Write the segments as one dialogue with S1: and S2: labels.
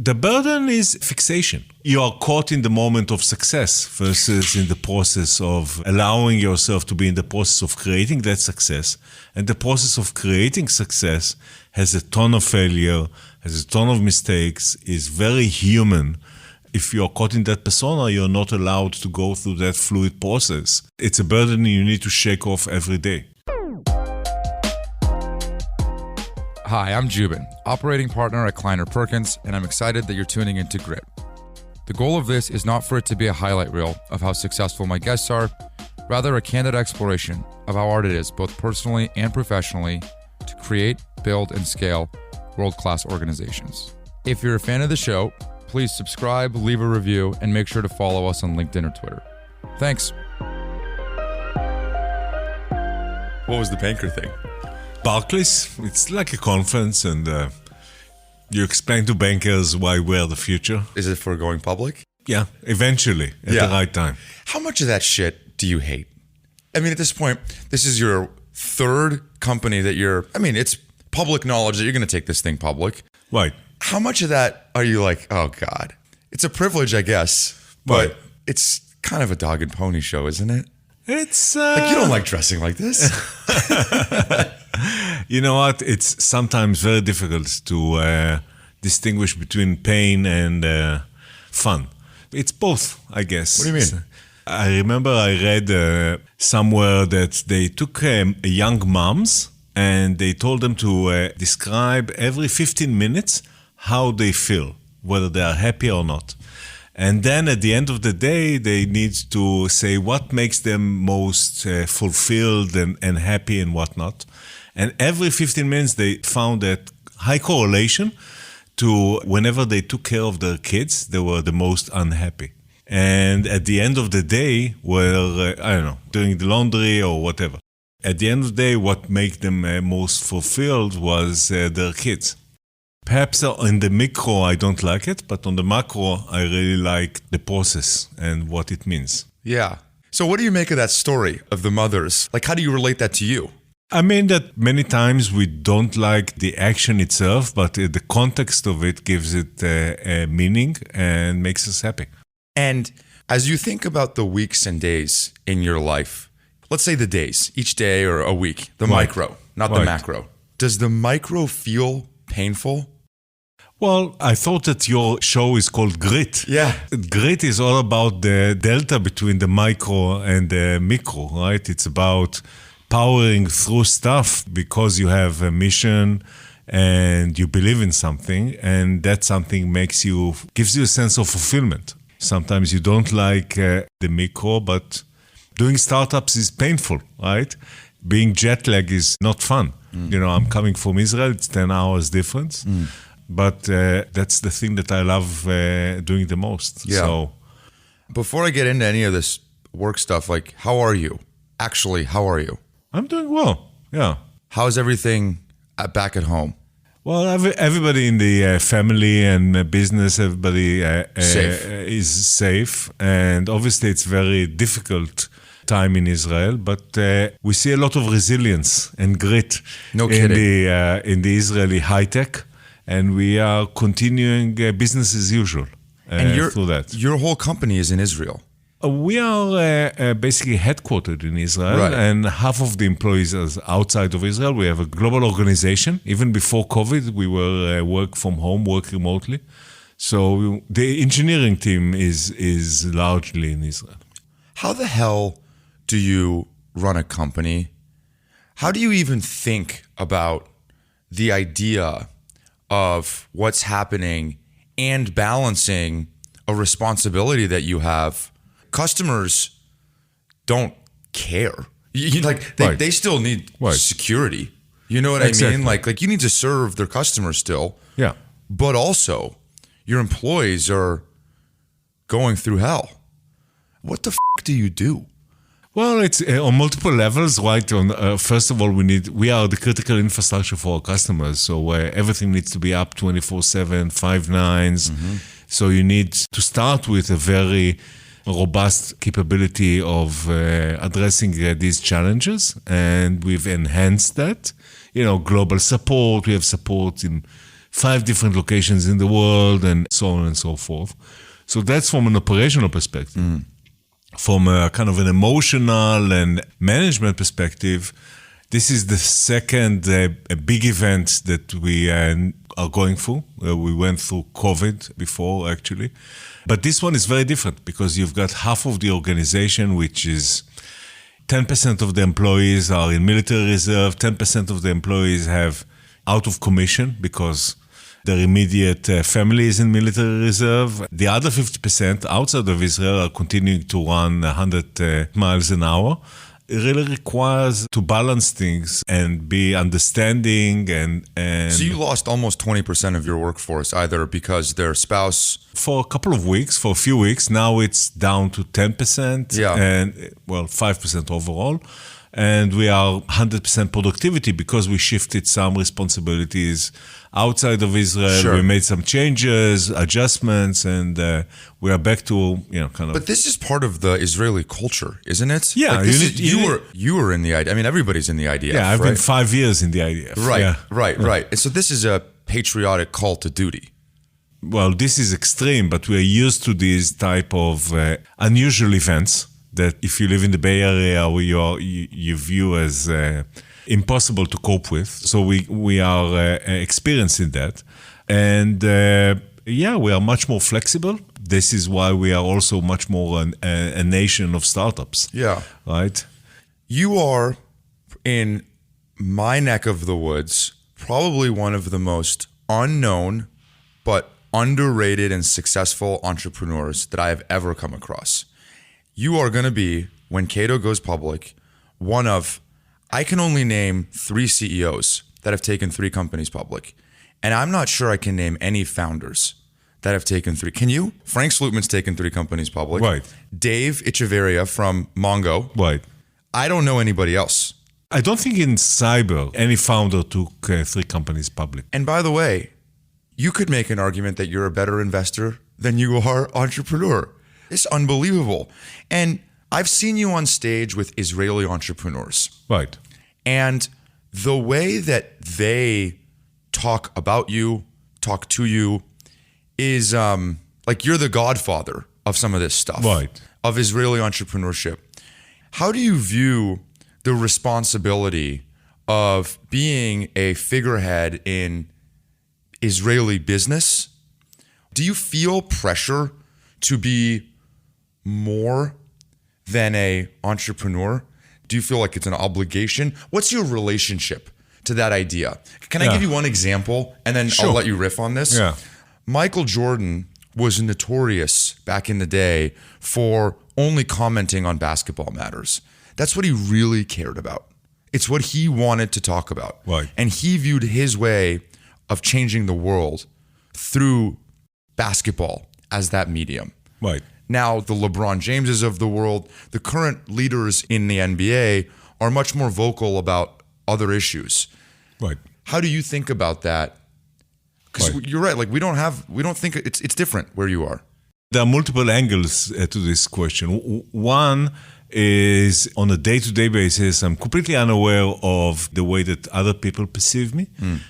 S1: The burden is fixation. You are caught in the moment of success versus in the process of allowing yourself to be in the process of creating that success. And the process of creating success has a ton of failure, has a ton of mistakes, is very human. If you're caught in that persona, you're not allowed to go through that fluid process. It's a burden you need to shake off every day.
S2: Hi, I'm Joubin, operating partner at Kleiner Perkins, and I'm excited that you're tuning into Grit. The goal of this is not for it to be a highlight reel of how successful my guests are, rather a candid exploration of how hard it is, both personally and professionally, to create, build, and scale world-class organizations. If you're a fan of the show, please subscribe, leave a review, and make sure to follow us on LinkedIn or Twitter. Thanks. What was the banker thing?
S1: Barclays, it's like a conference, and you explain to bankers why we're the future.
S2: Is it for going public?
S1: Yeah, eventually, at the right time.
S2: How much of that shit do you hate? I mean, at this point, this is your third company that it's public knowledge that you're going to take this thing public.
S1: Right.
S2: How much of that are you like, oh God, it's a privilege, I guess, but it's kind of a dog and pony show, isn't it?
S1: It's
S2: like you don't like dressing like this.
S1: You know what? It's sometimes very difficult to distinguish between pain and fun. It's both, I guess.
S2: What do you mean?
S1: I remember I read somewhere that they took young moms and they told them to describe every 15 minutes how they feel, whether they are happy or not. And then at the end of the day, they need to say what makes them most fulfilled and happy and whatnot. And every 15 minutes, they found that high correlation to whenever they took care of their kids, they were the most unhappy. And at the end of the day, doing the laundry or whatever. At the end of the day, what made them most fulfilled was their kids. Perhaps in the micro, I don't like it, but on the macro, I really like the process and what it means.
S2: Yeah. So what do you make of that story of the mothers? Like, how do you relate that to you?
S1: I mean that many times we don't like the action itself, but the context of it gives it a meaning and makes us happy.
S2: And as you think about the weeks and days in your life, let's say the days, each day or a week, the micro, not the macro. Does the micro feel painful?
S1: Well, I thought that your show is called Grit.
S2: Yeah.
S1: Grit is all about the delta between the micro and the micro, right? It's about powering through stuff because you have a mission and you believe in something, and that something gives you a sense of fulfillment. Sometimes you don't like the micro, but doing startups is painful, right? Being jet lag is not fun. You know, I'm coming from Israel, it's 10 hours difference. But that's the thing that I love doing the most.
S2: Yeah.
S1: So,
S2: before I get into any of this work stuff, like, how are you? Actually, how are you?
S1: I'm doing well, yeah.
S2: How's everything back at home?
S1: Well, everybody in the family and business, everybody is safe. And obviously it's very difficult time in Israel, but we see a lot of resilience and grit in the Israeli high-tech. And we are continuing business as usual through that.
S2: Your whole company is in Israel.
S1: We are basically headquartered in Israel, and half of the employees are outside of Israel. We have a global organization. Even before COVID, we were work from home, work remotely. So the engineering team is largely in Israel.
S2: How the hell do you run a company? How do you even think about the idea of what's happening and balancing a responsibility that you have? Customers don't care. They still need security. You know what I mean? Like you need to serve their customers still.
S1: Yeah.
S2: But also, your employees are going through hell. What the do you do?
S1: Well, it's on multiple levels, right? First of all, we are the critical infrastructure for our customers, so everything needs to be up 24/7, 5 nines. So you need to start with a very robust capability of addressing these challenges, and we've enhanced that. You know, global support. We have support in 5 different locations in the world, and so on and so forth. So that's from an operational perspective. From a kind of an emotional and management perspective, this is the second big event that we are going through. We went through COVID before, actually. But this one is very different because you've got half of the organization, which is 10% of the employees are in military reserve, 10% of the employees have out of commission because their immediate family is in military reserve. The other 50% outside of Israel are continuing to run 100 miles an hour. It really requires to balance things and be understanding and
S2: So you lost almost 20% of your workforce, either because their spouse...
S1: For a couple of weeks, for a few weeks, now it's down to 10%, and 5% overall. And we are 100% productivity because we shifted some responsibilities outside of Israel.
S2: Sure.
S1: We made some changes, adjustments, and we are back to, kind of...
S2: But this is part of the Israeli culture, isn't it?
S1: Yeah.
S2: Like you were in the IDF. I mean, everybody's in the IDF,
S1: Yeah, I've
S2: right?
S1: been 5 years in the IDF.
S2: Right. And so this is a patriotic call to duty.
S1: Well, this is extreme, but we're used to these type of unusual events that if you live in the Bay Area, you view as impossible to cope with. So we are experiencing that. And we are much more flexible. This is why we are also much more a nation of startups.
S2: Yeah.
S1: Right?
S2: You are, in my neck of the woods, probably one of the most unknown but underrated and successful entrepreneurs that I have ever come across. You are going to be, when Cato goes public, one of, I can only name 3 CEOs that have taken 3 companies public. And I'm not sure I can name any founders that have taken 3. Can you? Frank Slootman's taken 3 companies public.
S1: Right.
S2: Dave Echeverria from Mongo.
S1: Right.
S2: I don't know anybody else.
S1: I don't think in cyber any founder took 3 companies public.
S2: And by the way, you could make an argument that you're a better investor than you are entrepreneur. It's unbelievable. And I've seen you on stage with Israeli entrepreneurs.
S1: Right.
S2: And the way that they talk about you, talk to you, is like you're the godfather of some of this stuff.
S1: Right.
S2: Of Israeli entrepreneurship. How do you view the responsibility of being a figurehead in Israeli business? Do you feel pressure to be more than a entrepreneur? Do you feel like it's an obligation? What's your relationship to that idea? Can I give you one example and then I'll let you riff on this?
S1: Yeah.
S2: Michael Jordan was notorious back in the day for only commenting on basketball matters. That's what he really cared about. It's what he wanted to talk about.
S1: Right.
S2: And he viewed his way of changing the world through basketball as that medium.
S1: Right.
S2: Now, the LeBron Jameses of the world, the current leaders in the NBA are much more vocal about other issues.
S1: Right.
S2: How do you think about that? Because you're right, like we don't think it's different where you are.
S1: There are multiple angles to this question. One is on a day-to-day basis, I'm completely unaware of the way that other people perceive me.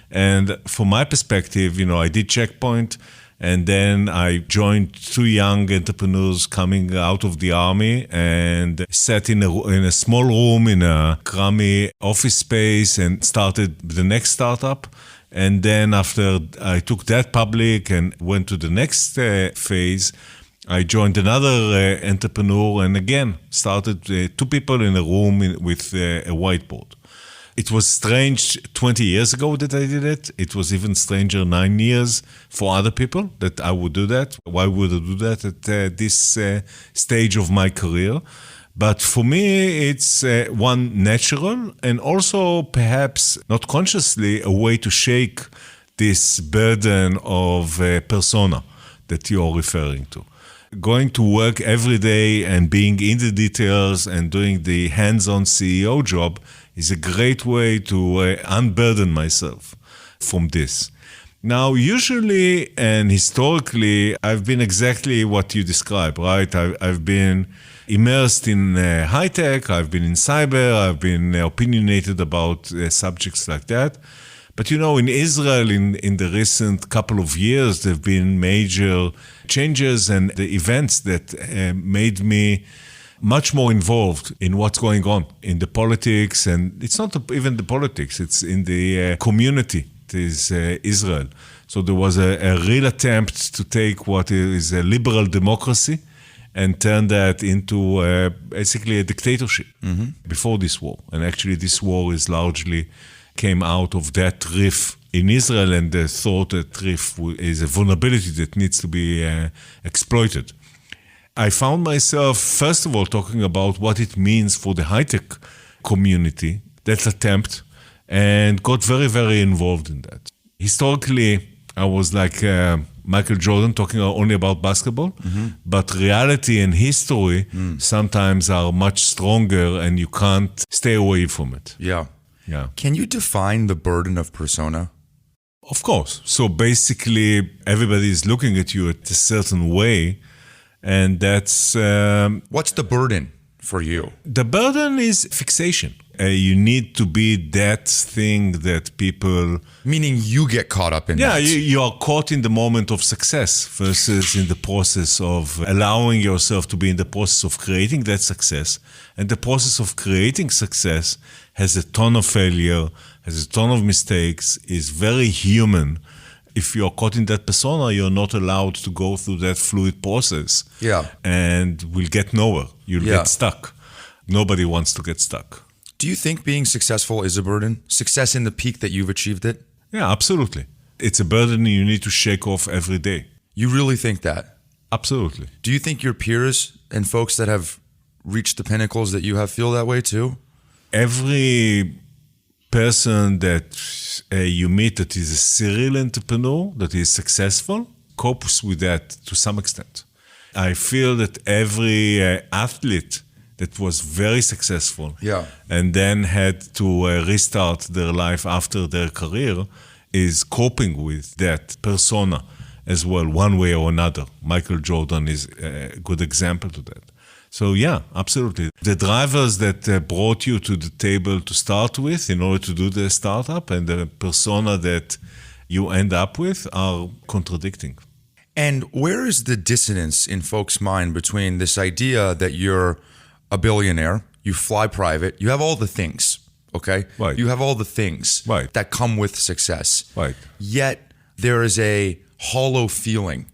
S1: And from my perspective, I did Checkpoint, and then I joined 2 young entrepreneurs coming out of the army and sat in a small room in a crummy office space and started the next startup. And then after I took that public and went to the next phase, I joined another entrepreneur and again started 2 people in a room with a whiteboard. It was strange 20 years ago that I did it. It was even stranger 9 years for other people that I would do that. Why would I do that at this stage of my career? But for me, it's one natural and also perhaps not consciously a way to shake this burden of persona that you're referring to. Going to work every day and being in the details and doing the hands-on CEO job is a great way to unburden myself from this. Now, usually and historically, I've been exactly what you described, right? I've been immersed in high tech, I've been in cyber, I've been opinionated about subjects like that. But in Israel, in the recent couple of years, there have been major changes and the events that made me much more involved in what's going on in the politics. And it's not even the politics, it's in the community. It is Israel. So there was a real attempt to take what is a liberal democracy and turn that into basically a dictatorship before this war. And actually this war is largely came out of that riff in Israel, and the thought that riff is a vulnerability that needs to be exploited. I found myself, first of all, talking about what it means for the high-tech community, that attempt, and got very, very involved in that. Historically, I was like Michael Jordan, talking only about basketball, but reality and history sometimes are much stronger and you can't stay away from it.
S2: Yeah.
S1: Yeah.
S2: Can you define the burden of persona?
S1: Of course. So basically, everybody is looking at you at a certain way, and that's...
S2: What's the burden for you?
S1: The burden is fixation. You need to be that thing that people...
S2: Meaning you get caught up in that.
S1: Yeah, you are caught in the moment of success versus in the process of allowing yourself to be in the process of creating that success. And the process of creating success has a ton of failure, has a ton of mistakes, is very human. If you're caught in that persona, you're not allowed to go through that fluid process.
S2: Yeah.
S1: And will get nowhere. You'll get stuck. Nobody wants to get stuck.
S2: Do you think being successful is a burden? Success in the peak that you've achieved it?
S1: Yeah, absolutely. It's a burden you need to shake off every day.
S2: You really think that?
S1: Absolutely.
S2: Do you think your peers and folks that have reached the pinnacles that you have feel that way too?
S1: Every person that you meet that is a serial entrepreneur, that is successful, copes with that to some extent. I feel that every athlete that was very successful and then had to restart their life after their career is coping with that persona as well, one way or another. Michael Jordan is a good example to that. So yeah, absolutely. The drivers that brought you to the table to start with in order to do the startup and the persona that you end up with are contradicting.
S2: And where is the dissonance in folks' mind between this idea that you're a billionaire, you fly private, you have all the things, okay?
S1: Right.
S2: You have all the things that come with success.
S1: Right.
S2: Yet there is a hollow feeling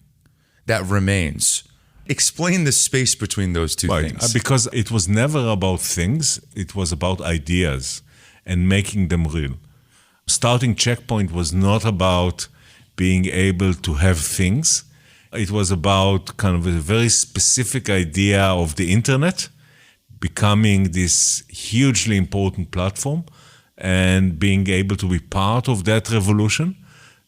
S2: that remains. Explain the space between those two things.
S1: Because it was never about things, it was about ideas and making them real. Starting Checkpoint was not about being able to have things. It was about kind of a very specific idea of the internet becoming this hugely important platform and being able to be part of that revolution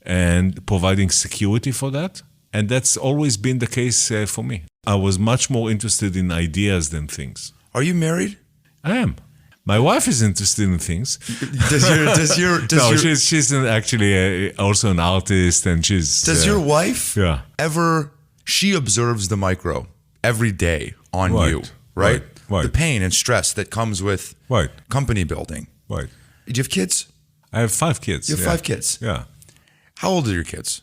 S1: and providing security for that. And that's always been the case for me. I was much more interested in ideas than things.
S2: Are you married?
S1: I am. My wife is interested in things. She's actually also an artist, and she's...
S2: Does your wife ever... She observes the micro every day on you, right?
S1: Right.
S2: The pain and stress that comes with company building.
S1: Right.
S2: Do you have kids?
S1: I have 5 kids.
S2: You have 5 kids?
S1: Yeah.
S2: How old are your kids?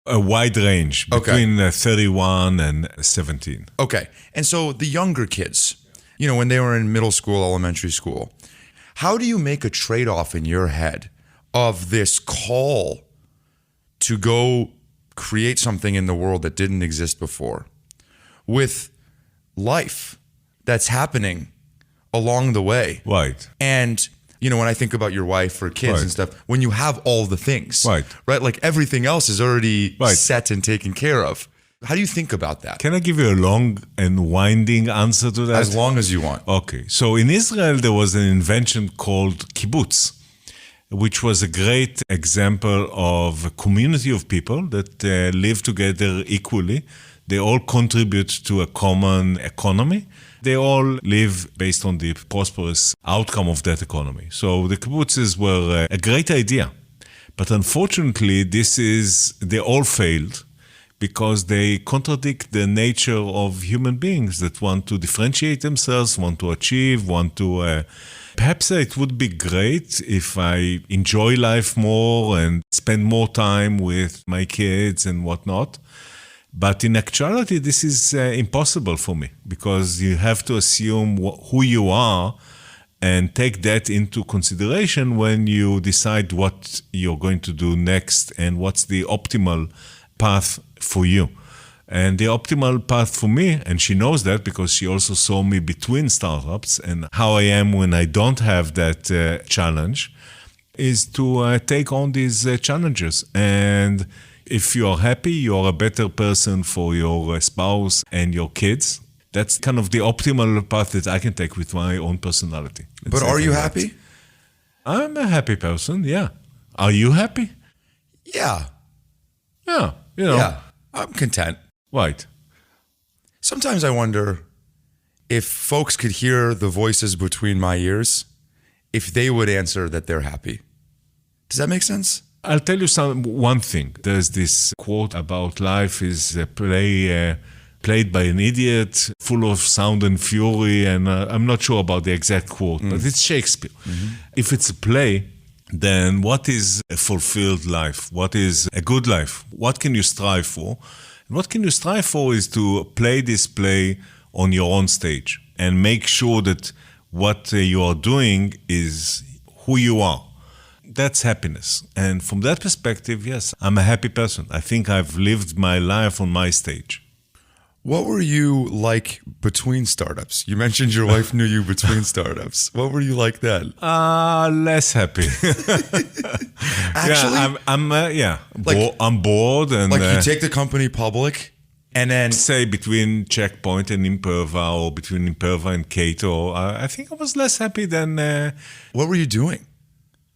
S1: A wide range, between 31 and 17.
S2: Okay. And so the younger kids, when they were in middle school, elementary school, how do you make a trade-off in your head of this call to go create something in the world that didn't exist before with life that's happening along the way?
S1: Right.
S2: And, when I think about your wife or kids and stuff, when you have all the things, right? Like everything else is already set and taken care of. How do you think about that?
S1: Can I give you a long and winding answer to that?
S2: As long as you want.
S1: Okay. So in Israel, there was an invention called kibbutz, which was a great example of a community of people that live together equally. They all contribute to a common economy. They all live based on the prosperous outcome of that economy. So the kibbutzes were a great idea. But unfortunately, they all failed because they contradict the nature of human beings that want to differentiate themselves, want to achieve, want to Perhaps it would be great if I enjoy life more and spend more time with my kids and whatnot. But in actuality, this is impossible for me because you have to assume who you are and take that into consideration when you decide what you're going to do next and what's the optimal path for you. And the optimal path for me, and she knows that because she also saw me between startups and how I am when I don't have that challenge, is to take on these challenges. And if you're happy, you're a better person for your spouse and your kids. That's kind of the optimal path that I can take with my own personality.
S3: But are you happy?
S1: I'm a happy person, yeah. Are you happy?
S3: Yeah.
S1: Yeah, you know.
S3: Yeah, I'm content.
S1: Right.
S3: Sometimes I wonder if folks could hear the voices between my ears, if they would answer that they're happy. Does that make sense?
S1: I'll tell you one thing. There's this quote about life is a play played by an idiot, full of sound and fury, and I'm not sure about the exact quote, but it's Shakespeare. Mm-hmm. If it's a play, then what is a fulfilled life? What is a good life? What can you strive for? And what can you strive for is to play this play on your own stage and make sure that what you are doing is who you are. That's happiness. And from that perspective, yes, I'm a happy person. I think I've lived my life on my stage.
S3: What were you like between startups? You mentioned your wife knew you between startups. What were you like then?
S1: Less happy.
S3: Actually?
S1: I'm bored. And
S3: like you take the company public and then...
S1: Say between Checkpoint and Imperva or between Imperva and Cato, I think I was less happy than...
S3: What were you doing?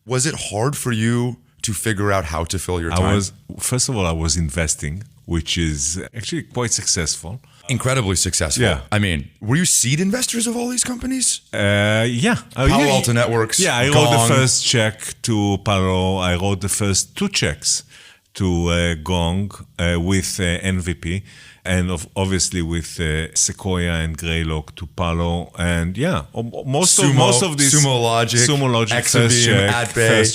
S3: Was it hard for you to figure out how to fill your time?
S1: First of all, I was investing, which is actually quite successful.
S3: Incredibly successful.
S1: Yeah.
S3: I mean, were you seed investors of all these companies?
S1: Yeah.
S3: Palo, Alto Networks,
S1: Yeah, I
S3: Gong.
S1: wrote the first check to Palo. I wrote the first 2 checks to Gong with MVP. And obviously with Sequoia and Greylock to Palo. And yeah, most of these...
S3: Sumo Logic,
S1: first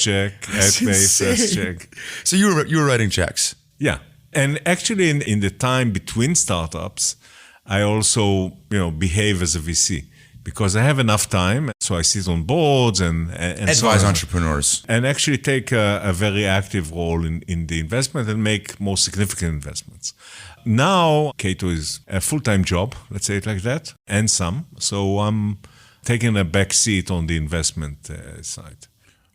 S1: check, first check.
S3: So you were writing checks?
S1: Yeah. And actually in the time between startups, I also behave as a VC because I have enough time. So I sit on boards and
S3: advise entrepreneurs.
S1: And actually take a very active role in the investment and make more significant investments. Now, Cato is a full-time job, let's say it like that, and some. So I'm taking a back seat on the investment side.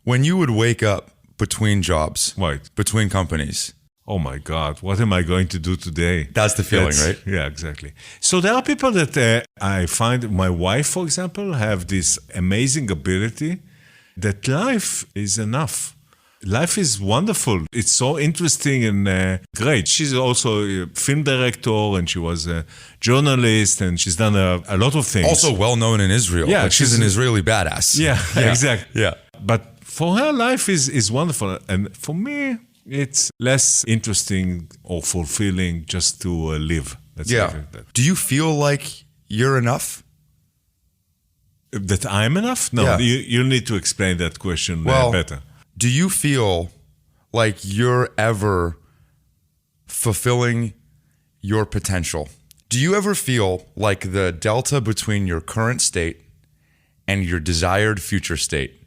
S3: When you would wake up between jobs,
S1: right,
S3: between companies,
S1: oh my God, what am I going to do today?
S3: That's the feeling, right?
S1: Yeah, exactly. So there are people that I find, my wife, for example, have this amazing ability that life is enough. Life is wonderful. It's so interesting and great. She's also a film director and she was a journalist and she's done a lot of things.
S3: Also well known in Israel.
S1: Yeah,
S3: like she's an Israeli badass.
S1: Yeah, exactly.
S3: Yeah.
S1: But for her, life is wonderful. And for me, it's less interesting or fulfilling just to live. Let's say like that.
S3: Do you feel like you're enough?
S1: That I'm enough? No,
S3: Yeah.
S1: you need to explain that question better.
S3: Do you feel like you're ever fulfilling your potential? Do you ever feel like the delta between your current state and your desired future state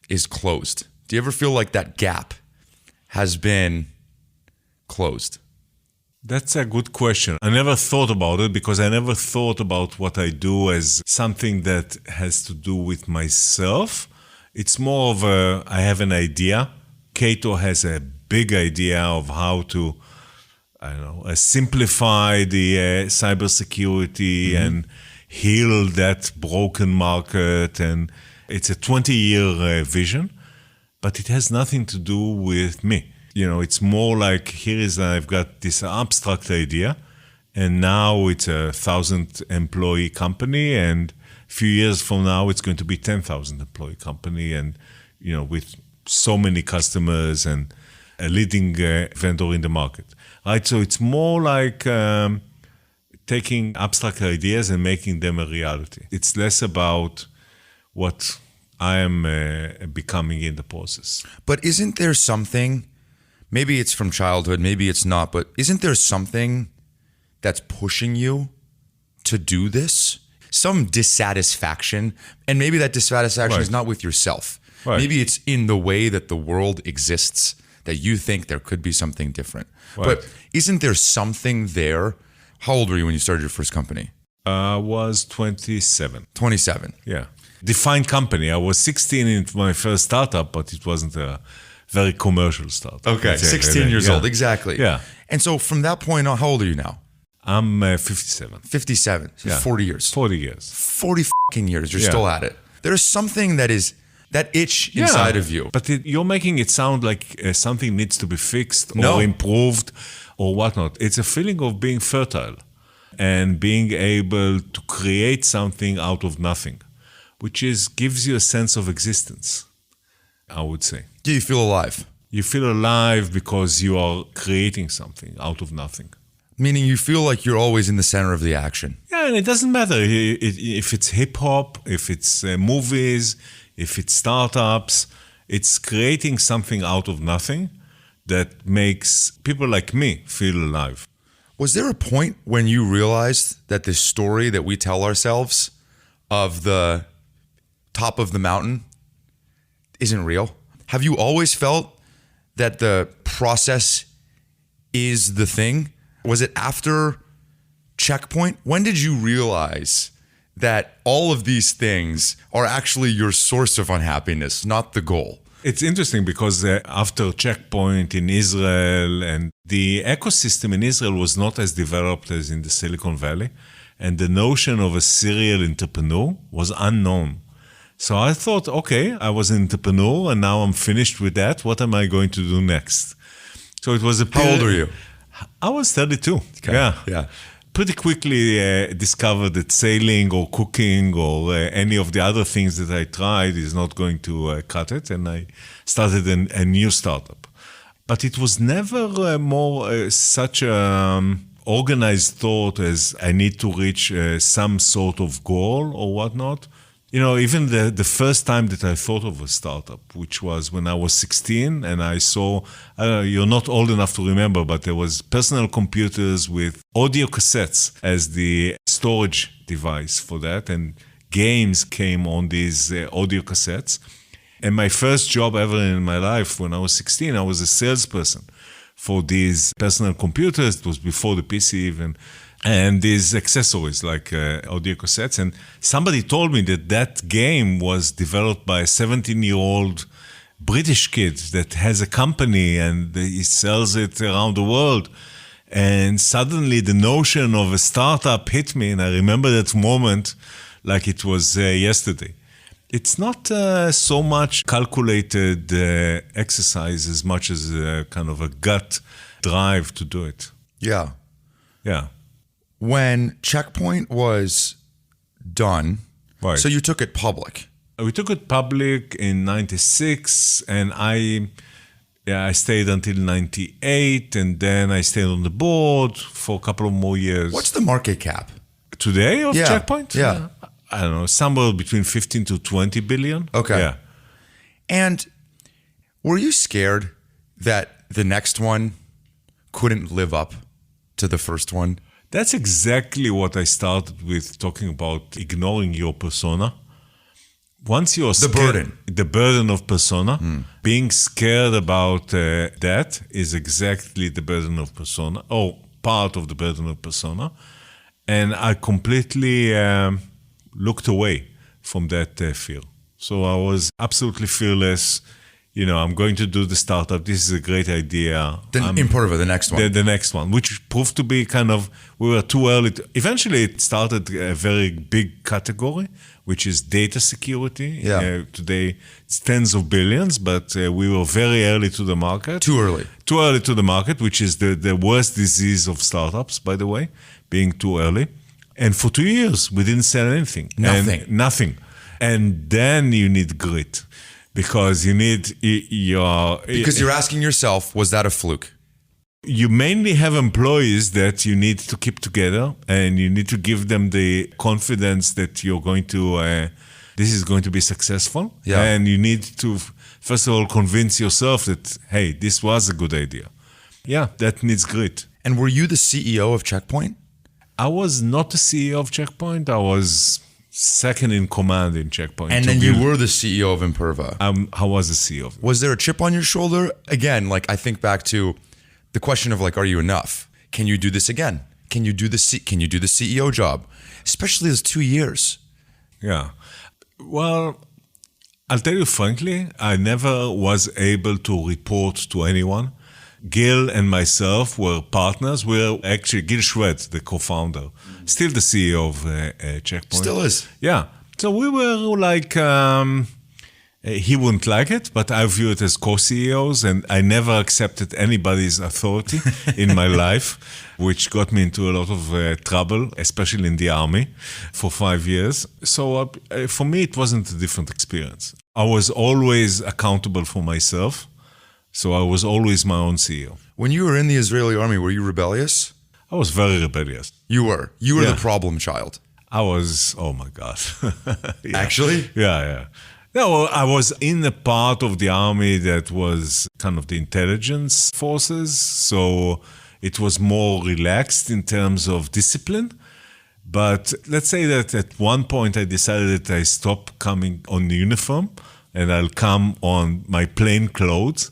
S3: is closed? Do you ever feel like that gap has been closed?
S1: That's a good question. I never thought about it because I never thought about what I do as something that has to do with myself. It's more of I have an idea. Cato has a big idea of how to, simplify the cybersecurity and heal that broken market. And it's a 20-year vision, but it has nothing to do with me. It's more like I've got this abstract idea, and now it's a 1,000-employee company, and few years from now, it's going to be 10,000 employee company and, with so many customers and a leading vendor in the market, right? So it's more like taking abstract ideas and making them a reality. It's less about what I am becoming in the process.
S3: But isn't there something, maybe it's from childhood, maybe it's not, but isn't there something that's pushing you to do this? Some dissatisfaction, and maybe that dissatisfaction is not with yourself.
S1: Right.
S3: Maybe it's in the way that the world exists that you think there could be something different.
S1: Right.
S3: But isn't there something there? How old were you when you started your first company?
S1: I was 27.
S3: 27.
S1: Yeah. Defined company. I was 16 in my first startup, but it wasn't a very commercial startup.
S3: Okay, 16 years old, exactly.
S1: Yeah.
S3: And so from that point on, how old are you now?
S1: I'm 57.
S3: 57. So
S1: Yeah.
S3: 40 years.
S1: 40 years.
S3: 40 fucking years. You're
S1: Yeah.
S3: still at it. There's something that is that itch inside of you.
S1: But you're making it sound like something needs to be fixed
S3: No.
S1: or improved or whatnot. It's a feeling of being fertile and being able to create something out of nothing, which gives you a sense of existence, I would say.
S3: Do you feel alive?
S1: You feel alive because you are creating something out of nothing.
S3: Meaning you feel like you're always in the center of the action.
S1: Yeah, and it doesn't matter if it's hip hop, if it's movies, if it's startups. It's creating something out of nothing that makes people like me feel alive.
S3: Was there a point when you realized that this story that we tell ourselves of the top of the mountain isn't real? Have you always felt that the process is the thing? Was it after Checkpoint? When did you realize that all of these things are actually your source of unhappiness, not the goal?
S1: It's interesting because after Checkpoint in Israel, and the ecosystem in Israel was not as developed as in the Silicon Valley, and the notion of a serial entrepreneur was unknown. So I thought, okay, I was an entrepreneur and now I'm finished with that. What am I going to do next? So it was a period.
S3: How old are you?
S1: I was 32.
S3: Okay.
S1: Yeah. Pretty quickly discovered that sailing or cooking or any of the other things that I tried is not going to cut it. And I started a new startup. But it was never more such an organized thought as I need to reach some sort of goal or whatnot. You know, even the first time that I thought of a startup, which was when I was 16, and I saw, you're not old enough to remember, but there was personal computers with audio cassettes as the storage device for that, and games came on these audio cassettes. And my first job ever in my life, when I was 16, I was a salesperson for these personal computers. It was before the PC even. And these accessories like audio cassettes. And somebody told me that game was developed by a 17-year-old British kid that has a company and he sells it around the world. And suddenly the notion of a startup hit me, and I remember that moment like it was yesterday. It's not so much calculated exercise as much as kind of a gut drive to do it.
S3: Yeah.
S1: Yeah.
S3: When Checkpoint was done,
S1: Right.
S3: so you took it public.
S1: We took it public in 96, and I stayed until 98, and then I stayed on the board for a couple of more years.
S3: What's the market cap?
S1: Today of
S3: Yeah,
S1: Checkpoint?
S3: yeah.
S1: I don't know, somewhere between 15 to 20 billion.
S3: Okay.
S1: Yeah.
S3: And were you scared that the next one couldn't live up to the first one?
S1: That's exactly what I started with, talking about ignoring your persona. Once you're scared, the burden of persona, being scared about that is exactly the burden of persona, or part of the burden of persona. And I completely looked away from that fear. So I was absolutely fearless. You know, I'm going to do the startup. This is a great idea.
S3: Then Imperva, the next one.
S1: The next one, which proved to be kind of, we were too early. Eventually, it started a very big category, which is data security.
S3: Yeah.
S1: Today, it's tens of billions, but we were very early to the market.
S3: Too early.
S1: Too early to the market, which is the worst disease of startups, by the way, being too early. And for 2 years, we didn't sell anything. Nothing. And then you need grit. Because you need
S3: Because you're asking yourself, was that a fluke?
S1: You mainly have employees that you need to keep together, and you need to give them the confidence that you're going to this is going to be successful.
S3: Yeah.
S1: And you need to, first of all, convince yourself that, hey, this was a good idea. Yeah, that needs grit.
S3: And were you the CEO of Checkpoint?
S1: I was not the CEO of Checkpoint. I was second in command in Checkpoint.
S3: And then you were the CEO of Imperva.
S1: I was the CEO.
S3: Was there a chip on your shoulder? Again, like I think back to the question of like, are you enough? Can you do this again? Can you do the CEO job? Especially those 2 years.
S1: Yeah. Well, I'll tell you frankly, I never was able to report to anyone. Gil and myself were partners. We're actually Gil Shwed, the co-founder, still the CEO of Checkpoint.
S3: Still is.
S1: Yeah. So we were like, he wouldn't like it, but I view it as co-CEOs, and I never accepted anybody's authority in my life, which got me into a lot of trouble, especially in the army, for 5 years. So for me, it wasn't a different experience. I was always accountable for myself. So I was always my own CEO.
S3: When you were in the Israeli army, were you rebellious?
S1: I was very rebellious.
S3: You were. You were the problem child.
S1: I was, oh my God. Yeah.
S3: Actually?
S1: Yeah. No, I was in a part of the army that was kind of the intelligence forces. So it was more relaxed in terms of discipline. But let's say that at one point I decided that I stop coming on uniform and I'll come on my plain clothes.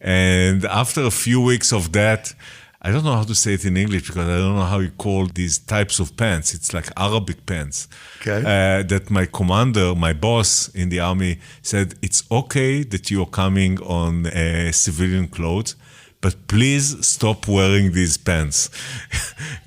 S1: And after a few weeks of that, I don't know how to say it in English because I don't know how you call these types of pants. It's like Arabic pants.
S3: Okay.
S1: That my commander, my boss in the army said, it's okay that you're coming on civilian clothes, but please stop wearing these pants.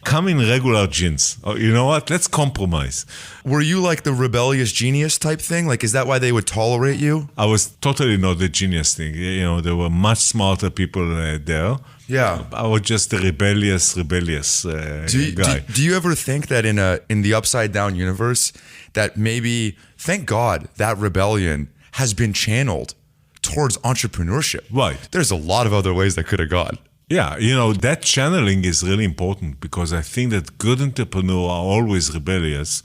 S1: Come in regular jeans. Oh, you know what? Let's compromise.
S3: Were you like the rebellious genius type thing? Like, is that why they would tolerate you?
S1: I was totally not the genius thing. You know, there were much smarter people there.
S3: Yeah.
S1: I was just a rebellious guy.
S3: Do you ever think that in the upside down universe that maybe, thank God, that rebellion has been channeled towards entrepreneurship?
S1: Right.
S3: There's a lot of other ways that could have gone.
S1: Yeah, you know, that channeling is really important because I think that good entrepreneurs are always rebellious,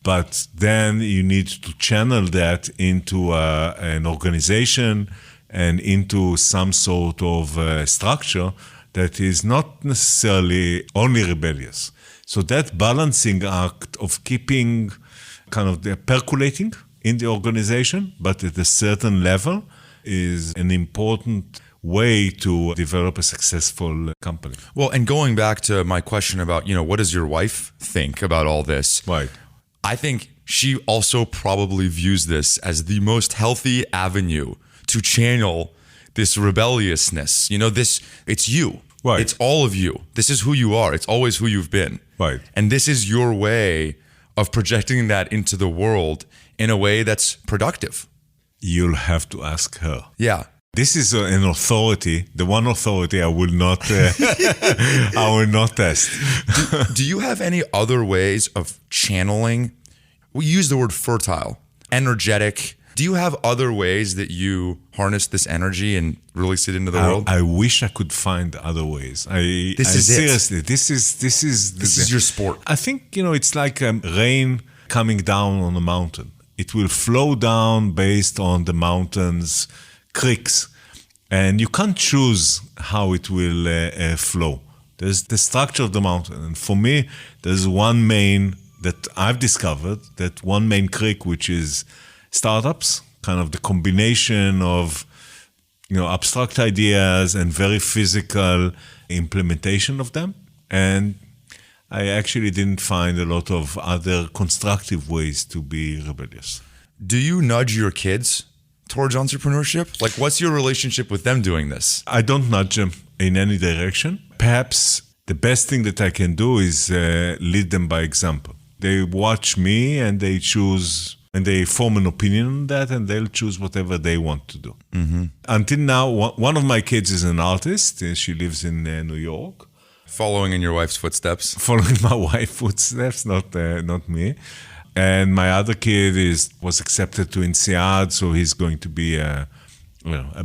S1: but then you need to channel that into an organization and into some sort of structure that is not necessarily only rebellious. So that balancing act of keeping kind of the percolating in the organization, but at a certain level, is an important way to develop a successful company.
S3: Well, and going back to my question about, what does your wife think about all this?
S1: Right.
S3: I think she also probably views this as the most healthy avenue to channel this rebelliousness. It's you.
S1: Right.
S3: It's all of you. This is who you are. It's always who you've been.
S1: Right.
S3: And this is your way of projecting that into the world in a way that's productive.
S1: You'll have to ask her.
S3: Yeah.
S1: This is an authority, the one authority I will not test.
S3: Do you have any other ways of channeling? We use the word fertile, energetic. Do you have other ways that you harness this energy and release it into the world?
S1: I wish I could find other ways. Seriously, this is
S3: your sport.
S1: I think, it's like rain coming down on a mountain. It will flow down based on the mountain's creeks. And you can't choose how it will flow. There's the structure of the mountain. And for me, there's one main that I've discovered, that one main creek, which is startups, kind of the combination of, abstract ideas and very physical implementation of them. And I actually didn't find a lot of other constructive ways to be rebellious.
S3: Do you nudge your kids towards entrepreneurship? Like, what's your relationship with them doing this?
S1: I don't nudge them in any direction. Perhaps the best thing that I can do is lead them by example. They watch me and they choose, and they form an opinion on that, and they'll choose whatever they want to do. Mm-hmm. Until now, one of my kids is an artist. She lives in New York.
S3: Following in your wife's footsteps?
S1: Following my wife's footsteps, not me. And my other kid was accepted to INSEAD, so he's going to be a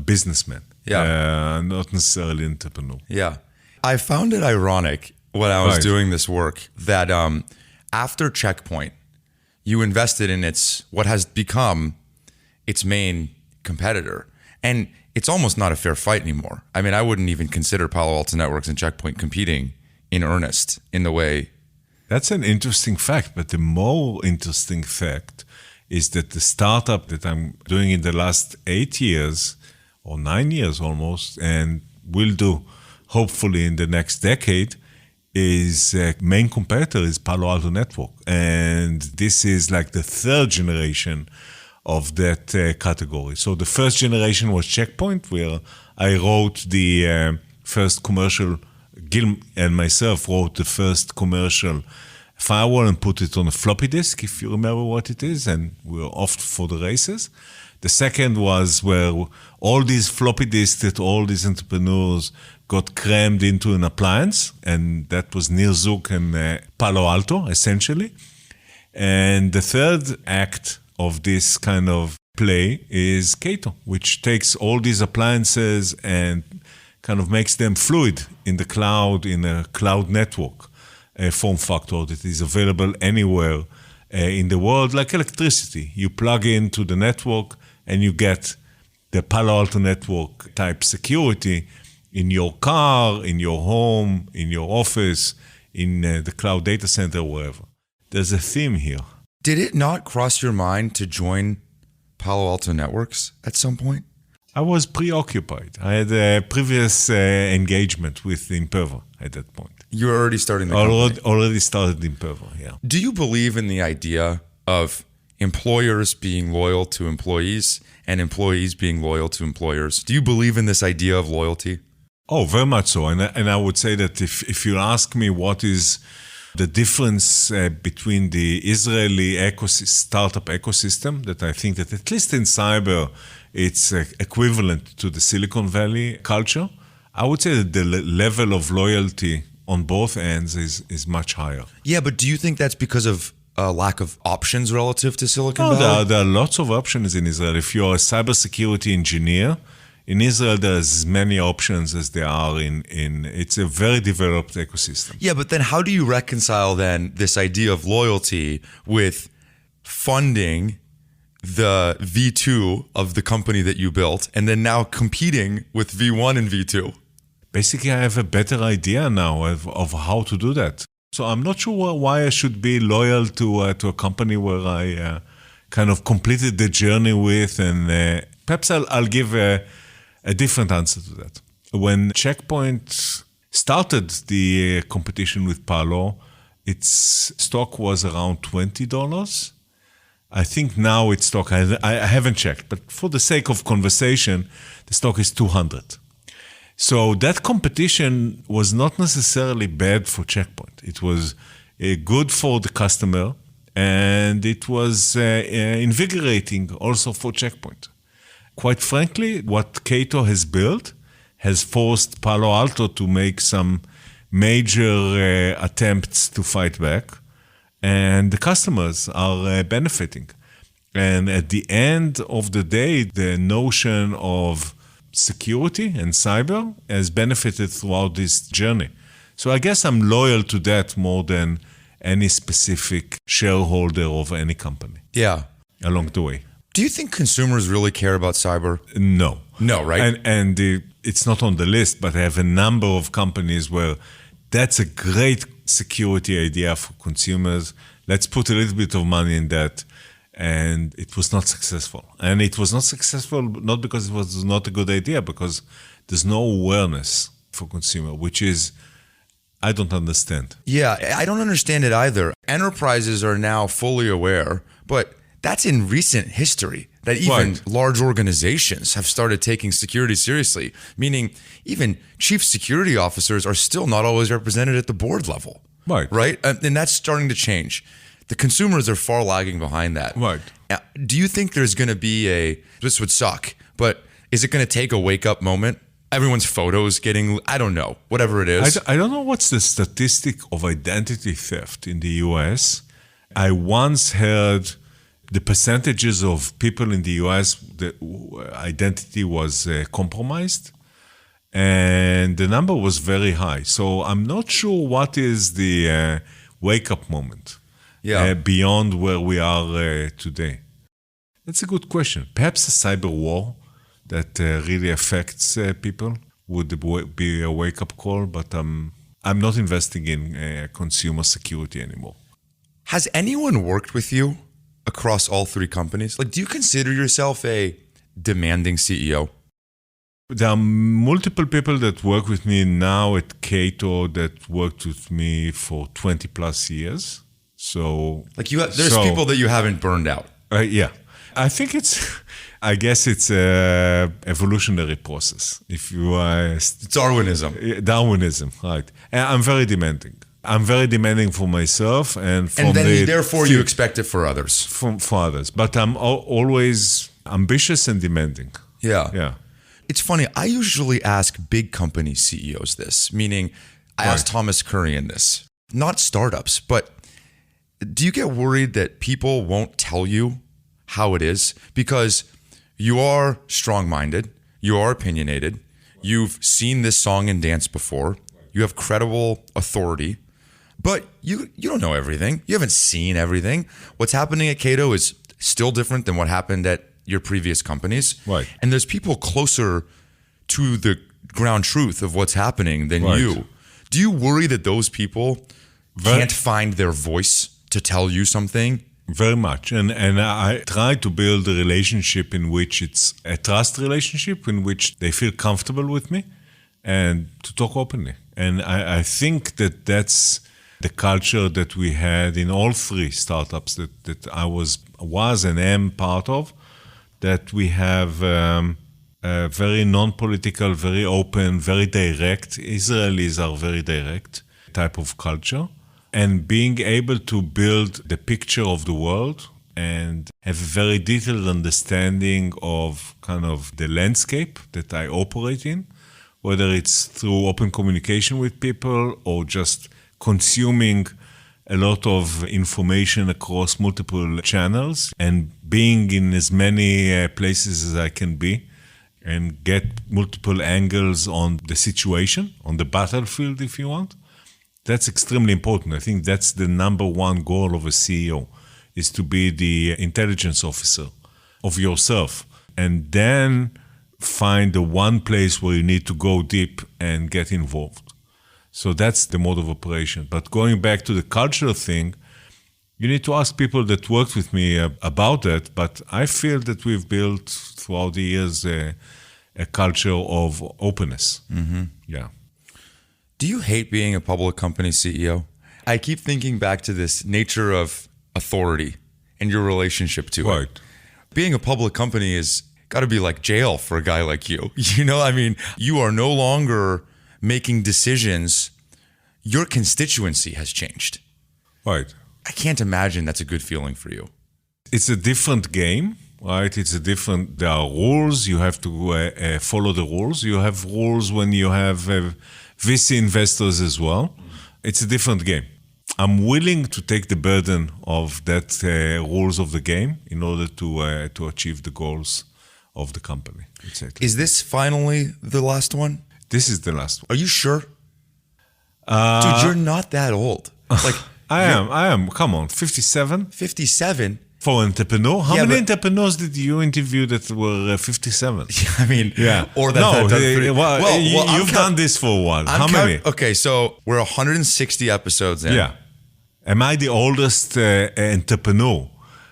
S1: businessman.
S3: Yeah.
S1: Not necessarily an entrepreneur.
S3: Yeah. I found it ironic when I was doing this work that after Checkpoint, you invested in what has become its main competitor. And it's almost not a fair fight anymore. I mean, I wouldn't even consider Palo Alto Networks and Check Point competing in earnest in the way.
S1: That's an interesting fact, but the more interesting fact is that the startup that I'm doing in the last 8 years, or 9 years almost, and will do hopefully in the next decade, is main competitor is Palo Alto Network. And this is like the third generation of that category. So the first generation was Check Point, where I wrote the first commercial, Gil and myself wrote the first commercial firewall and put it on a floppy disk, if you remember what it is, and we were off for the races. The second was where all these floppy disks that all these entrepreneurs got crammed into an appliance, and that was Nir Zook and Palo Alto, essentially. And the third act of this kind of play is Cato, which takes all these appliances and kind of makes them fluid in the cloud, in a cloud network form factor that is available anywhere in the world, like electricity. You plug into the network and you get the Palo Alto Network type security in your car, in your home, in your office, in the cloud data center, wherever. There's a theme here.
S3: Did it not cross your mind to join Palo Alto Networks at some point?
S1: I was preoccupied. I had a previous engagement with Imperva at that point.
S3: You were already starting the company.
S1: Already started Imperva, yeah.
S3: Do you believe in the idea of employers being loyal to employees and employees being loyal to employers? Do you believe in this idea of loyalty?
S1: Oh, very much so. And I would say that if you ask me what is the difference between the Israeli startup ecosystem, that I think that at least in cyber, it's equivalent to the Silicon Valley culture, I would say that the level of loyalty on both ends is much higher.
S3: Yeah, but do you think that's because of a lack of options relative to Silicon Valley?
S1: There are lots of options in Israel. If you're a cybersecurity engineer, in Israel, there's as many options as there are in it's a very developed ecosystem.
S3: Yeah, but then how do you reconcile then this idea of loyalty with funding the V2 of the company that you built and then now competing with V1 and V2?
S1: Basically, I have a better idea now of how to do that. So I'm not sure why I should be loyal to a company where I kind of completed the journey with, and perhaps I'll give a different answer to that. When Check Point started the competition with Palo, its stock was around $20. I think now its stock, I haven't checked, but for the sake of conversation, the stock is $200. So that competition was not necessarily bad for Check Point. It was good for the customer, and it was invigorating also for Check Point. Quite frankly, what Cato has built has forced Palo Alto to make some major attempts to fight back, and the customers are benefiting. And at the end of the day, the notion of security and cyber has benefited throughout this journey. So I guess I'm loyal to that more than any specific shareholder of any company.
S3: Yeah.
S1: Along the way.
S3: Do you think consumers really care about cyber?
S1: No.
S3: No, right?
S1: And it's not on the list, but I have a number of companies where that's a great security idea for consumers. Let's put a little bit of money in that. And it was not successful. And it was not successful not because it was not a good idea, because there's no awareness for consumer, which is, I don't understand.
S3: Yeah, I don't understand it either. Enterprises are now fully aware, but that's in recent history that even large organizations have started taking security seriously, meaning even chief security officers are still not always represented at the board level. Right? And that's starting to change. The consumers are far lagging behind that.
S1: Right.
S3: Do you think there's going to be this would suck, but is it going to take a wake-up moment? Everyone's photos getting, I don't know, whatever it is.
S1: I don't know what's the statistic of identity theft in the US. I once heard the percentages of people in the US, the identity was compromised, and the number was very high. So I'm not sure what is the wake-up moment. beyond where we are today? That's a good question. Perhaps a cyber war that really affects people would be a wake-up call, but I'm not investing in consumer security anymore.
S3: Has anyone worked with you across all three companies? Like, do you consider yourself a demanding CEO?
S1: There are multiple people that work with me now at Cato that worked with me for 20 plus years. So,
S3: like there's people that you haven't burned out.
S1: Yeah. I think I guess it's a evolutionary process. If you Darwinism, right. And I'm very demanding. I'm very demanding for myself and
S3: therefore you expect it for others.
S1: For others. But I'm always ambitious and demanding.
S3: Yeah. It's funny. I usually ask big company CEOs this, meaning I asked Thomas Curry in this, not startups, but do you get worried that people won't tell you how it is? Because you are strong-minded, you are opinionated, you've seen this song and dance before, you have credible authority, but you don't know everything. You haven't seen everything. What's happening at Cato is still different than what happened at your previous companies.
S1: Right.
S3: And there's people closer to the ground truth of what's happening than you. Do you worry that those people can't find their voice to tell you something?
S1: Very much. And I try to build a relationship in which it's a trust relationship, in which they feel comfortable with me and to talk openly. And I think that that's the culture that we had in all three startups that I was and am part of, that we have a very non-political, very open, very direct, Israelis are very direct type of culture. And being able to build the picture of the world and have a very detailed understanding of kind of the landscape that I operate in, whether it's through open communication with people or just consuming a lot of information across multiple channels and being in as many places as I can be and get multiple angles on the situation, on the battlefield, if you want. That's extremely important. I think that's the number one goal of a CEO, is to be the intelligence officer of yourself and then find the one place where you need to go deep and get involved. So that's the mode of operation. But going back to the cultural thing, you need to ask people that worked with me about that. But I feel that we've built throughout the years a culture of openness. Mm-hmm. Yeah.
S3: Do you hate being a public company CEO? I keep thinking back to this nature of authority and your relationship to it. Being a public company is got to be like jail for a guy like you. You know, I mean, you are no longer making decisions. Your constituency has changed.
S1: Right.
S3: I can't imagine that's a good feeling for you.
S1: It's a different game, right? There are rules. You have to follow the rules. You have rules when you have VC investors as well. It's a different game. I'm willing to take the burden of that rules of the game in order to achieve the goals of the company. Exactly.
S3: Is this finally the last one?
S1: This is the last one.
S3: Are you sure? Dude, you're not that old. Like
S1: I am. Come on, 57?
S3: 57?
S1: For an entrepreneur? How many entrepreneurs did you interview that were 57?
S3: I mean, or
S1: you've done this for a while. How many?
S3: Okay, so we're 160 episodes in.
S1: Yeah. Am I the oldest entrepreneur?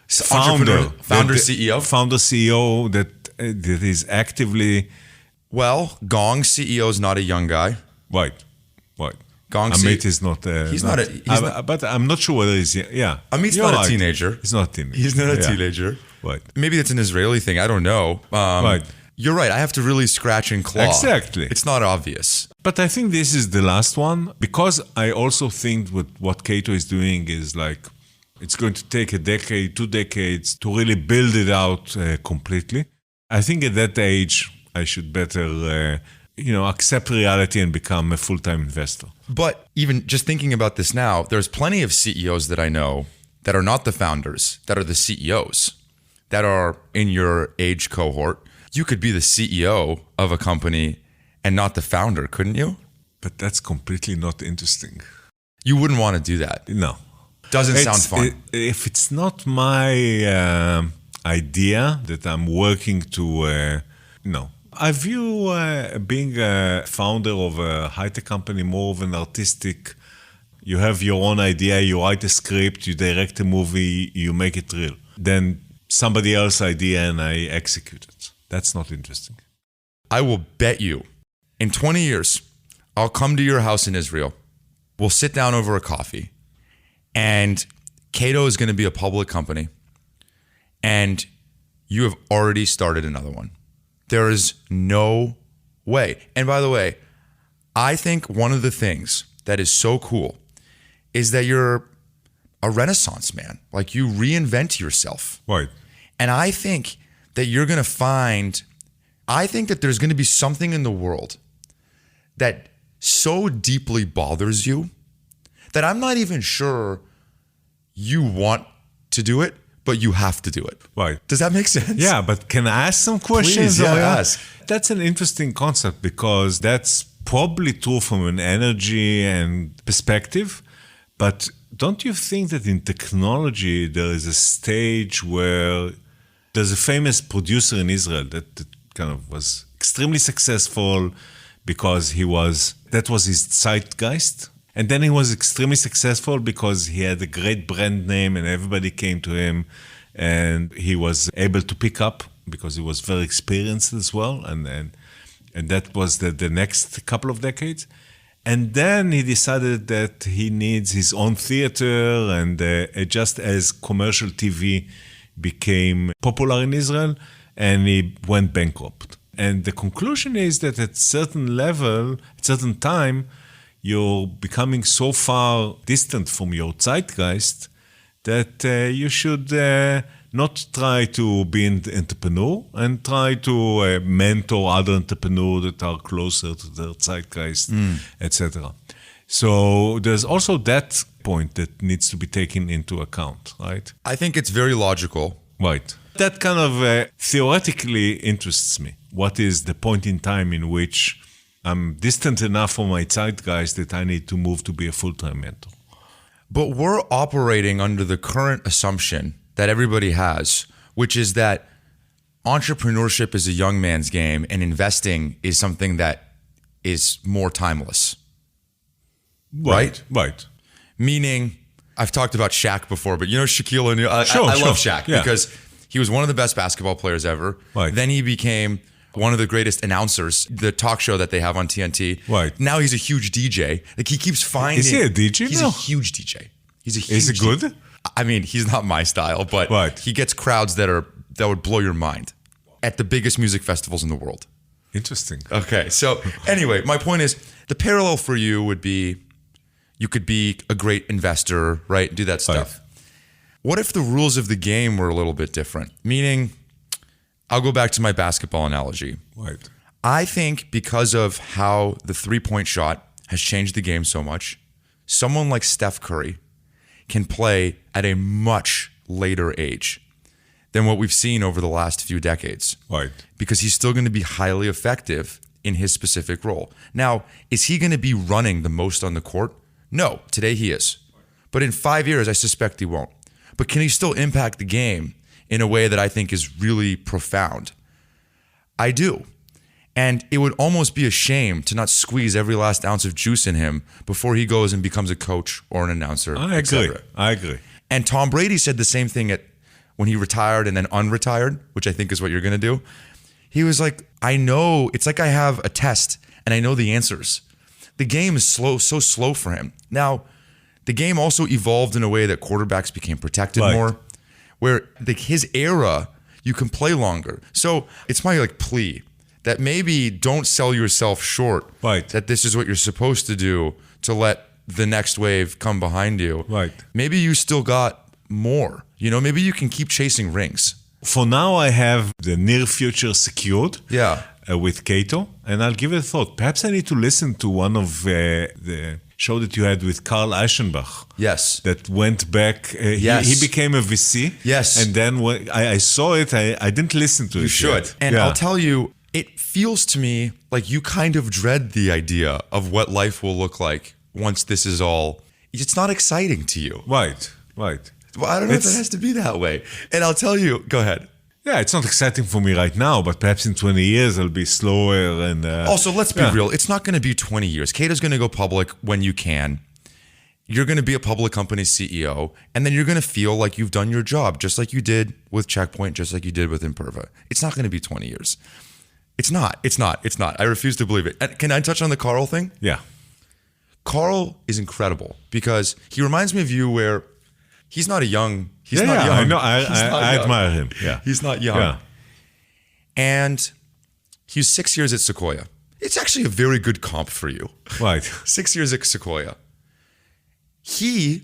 S3: Founder, CEO?
S1: Founder, CEO that is actively...
S3: Well, Gong CEO is not a young guy.
S1: Right.
S3: Gong
S1: Amit is not... but I'm not sure whether he's... Yeah.
S3: Amit's not a teenager.
S1: He's not a teenager.
S3: He's not a teenager.
S1: Right.
S3: Maybe that's an Israeli thing. I don't know.
S1: Right.
S3: You're right. I have to really scratch and claw.
S1: Exactly.
S3: It's not obvious.
S1: But I think this is the last one, because I also think what Cato is doing is like, it's going to take a decade, 2 decades to really build it out completely. I think at that age, I should better... accept reality and become a full-time investor.
S3: But even just thinking about this now, there's plenty of CEOs that I know that are not the founders, that are the CEOs, that are in your age cohort. You could be the CEO of a company and not the founder, couldn't you?
S1: But that's completely not interesting.
S3: You wouldn't want to do that.
S1: No.
S3: Doesn't sound fun.
S1: If it's not my idea that I'm working to, no. I view being a founder of a high-tech company more of an artistic. You have your own idea, you write a script, you direct a movie, you make it real. Then somebody else's idea and I execute it. That's not interesting.
S3: I will bet you, in 20 years, I'll come to your house in Israel. We'll sit down over a coffee, and Cato is going to be a public company, and you have already started another one. There is no way. And by the way, I think one of the things that is so cool is that you're a Renaissance man. Like, you reinvent yourself.
S1: Right.
S3: And I think that you're going to find, I think that there's going to be something in the world that so deeply bothers you that I'm not even sure you want to do it, but you have to do it.
S1: Right.
S3: Does that make sense?
S1: Yeah, but can I ask some questions?
S3: Please, ask.
S1: That's an interesting concept because that's probably true from an energy and perspective. But don't you think that in technology there is a stage where there's a famous producer in Israel that kind of was extremely successful because that was his zeitgeist. And then he was extremely successful because he had a great brand name and everybody came to him and he was able to pick up because he was very experienced as well. And that was the next couple of decades. And then he decided that he needs his own theater and just as commercial TV became popular in Israel and he went bankrupt. And the conclusion is that at certain level, at certain time, you're becoming so far distant from your zeitgeist that you should not try to be an entrepreneur and try to mentor other entrepreneurs that are closer to their zeitgeist, etc. So there's also that point that needs to be taken into account, right?
S3: I think it's very logical.
S1: Right. That kind of theoretically interests me. What is the point in time in which I'm distant enough from my zeitgeist that I need to move to be a full-time mentor?
S3: But we're operating under the current assumption that everybody has, which is that entrepreneurship is a young man's game and investing is something that is more timeless. Right?
S1: Right.
S3: Meaning, I've talked about Shaq before, but you know Shaquille O'Neal? I love Shaq because he was one of the best basketball players ever.
S1: Right.
S3: Then he became one of the greatest announcers, the talk show that they have on TNT.
S1: Right.
S3: Now he's a huge DJ. Like, he keeps finding...
S1: Is he a DJ?
S3: He's a huge DJ. He's a huge
S1: Is it good?
S3: I mean, he's not my style, but he gets crowds that would blow your mind at the biggest music festivals in the world.
S1: Interesting.
S3: Okay, so anyway, my point is, the parallel for you would be, you could be a great investor, right? Do that stuff. Right. What if the rules of the game were a little bit different? Meaning, I'll go back to my basketball analogy.
S1: Right.
S3: I think because of how the three-point shot has changed the game so much, someone like Steph Curry can play at a much later age than what we've seen over the last few decades.
S1: Right.
S3: Because he's still going to be highly effective in his specific role. Now, is he going to be running the most on the court? No, today he is. But in 5 years, I suspect he won't. But can he still impact the game in a way that I think is really profound? I do. And it would almost be a shame to not squeeze every last ounce of juice in him before he goes and becomes a coach or an announcer.
S1: I agree.
S3: And Tom Brady said the same thing when he retired and then unretired, which I think is what you're going to do. He was like, I know, it's like I have a test and I know the answers. The game is so slow for him. Now, the game also evolved in a way that quarterbacks became protected more, where his era, you can play longer. So it's my plea that maybe don't sell yourself short, that this is what you're supposed to do to let the next wave come behind you.
S1: Right.
S3: Maybe you still got more. Maybe you can keep chasing rings.
S1: For now, I have the near future secured.
S3: Yeah.
S1: With Cato, and I'll give it a thought. Perhaps I need to listen to one of the show that you had with Carl Eschenbach.
S3: Yes.
S1: That went back. He became a VC.
S3: Yes.
S1: And then when I saw it, I didn't listen to it.
S3: You should.
S1: Yet.
S3: And I'll tell you, it feels to me like you kind of dread the idea of what life will look like once this is all... It's not exciting to you.
S1: Right. Right.
S3: Well, I don't know if it has to be that way. And I'll tell you, go ahead.
S1: Yeah, it's not exciting for me right now, but perhaps in 20 years I'll be slower and...
S3: Also, let's be real. It's not going to be 20 years. Cato's going to go public when you can. You're going to be a public company CEO, and then you're going to feel like you've done your job, just like you did with Checkpoint, just like you did with Imperva. It's not going to be 20 years. It's not. I refuse to believe it. And can I touch on the Carl thing?
S1: Yeah.
S3: Carl is incredible because he reminds me of you where he's not young. He's
S1: yeah,
S3: not
S1: yeah,
S3: young.
S1: I know. I
S3: young.
S1: admire him. Yeah.
S3: He's not young.
S1: Yeah.
S3: And he was 6 years at Sequoia. It's actually a very good comp for you.
S1: Right.
S3: 6 years at Sequoia. He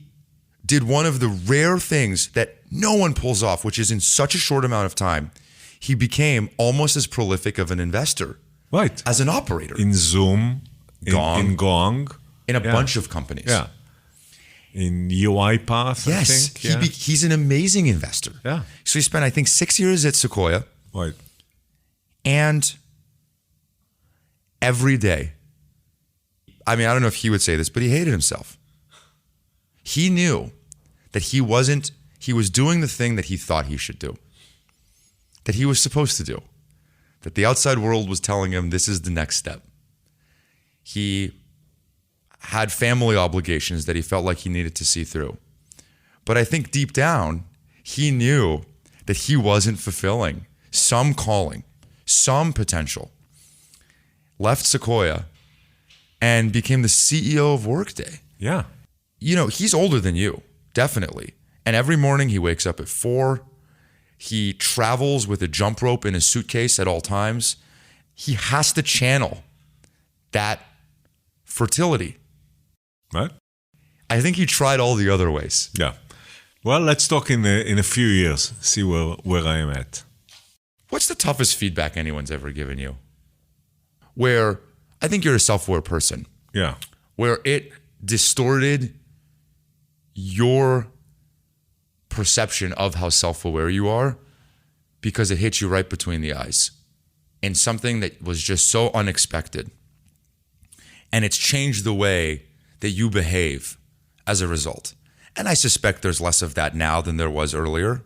S3: did one of the rare things that no one pulls off, which is in such a short amount of time, he became almost as prolific of an investor.
S1: Right.
S3: As an operator.
S1: In Zoom, in Gong.
S3: In a bunch of companies.
S1: Yeah. In UiPath,
S3: yes,
S1: I think. Yeah.
S3: He's an amazing investor.
S1: Yeah.
S3: So he spent, I think, 6 years at Sequoia.
S1: Right.
S3: And every day, I mean, I don't know if he would say this, but he hated himself. He knew that he was doing the thing that he thought he should do, that he was supposed to do, that the outside world was telling him this is the next step. He had family obligations that he felt like he needed to see through. But I think deep down, he knew that he wasn't fulfilling some calling, some potential. Left Sequoia and became the CEO of Workday.
S1: Yeah.
S3: You know, he's older than you, definitely. And every morning he wakes up at 4. He travels with a jump rope in his suitcase at all times. He has to channel that fertility.
S1: Right.
S3: I think he tried all the other ways.
S1: Yeah. Well, let's talk in a few years, see where I am at.
S3: What's the toughest feedback anyone's ever given you? Where I think you're a self-aware person.
S1: Yeah.
S3: Where it distorted your perception of how self-aware you are because it hit you right between the eyes in something that was just so unexpected. And it's changed the way that you behave as a result. And I suspect there's less of that now than there was earlier.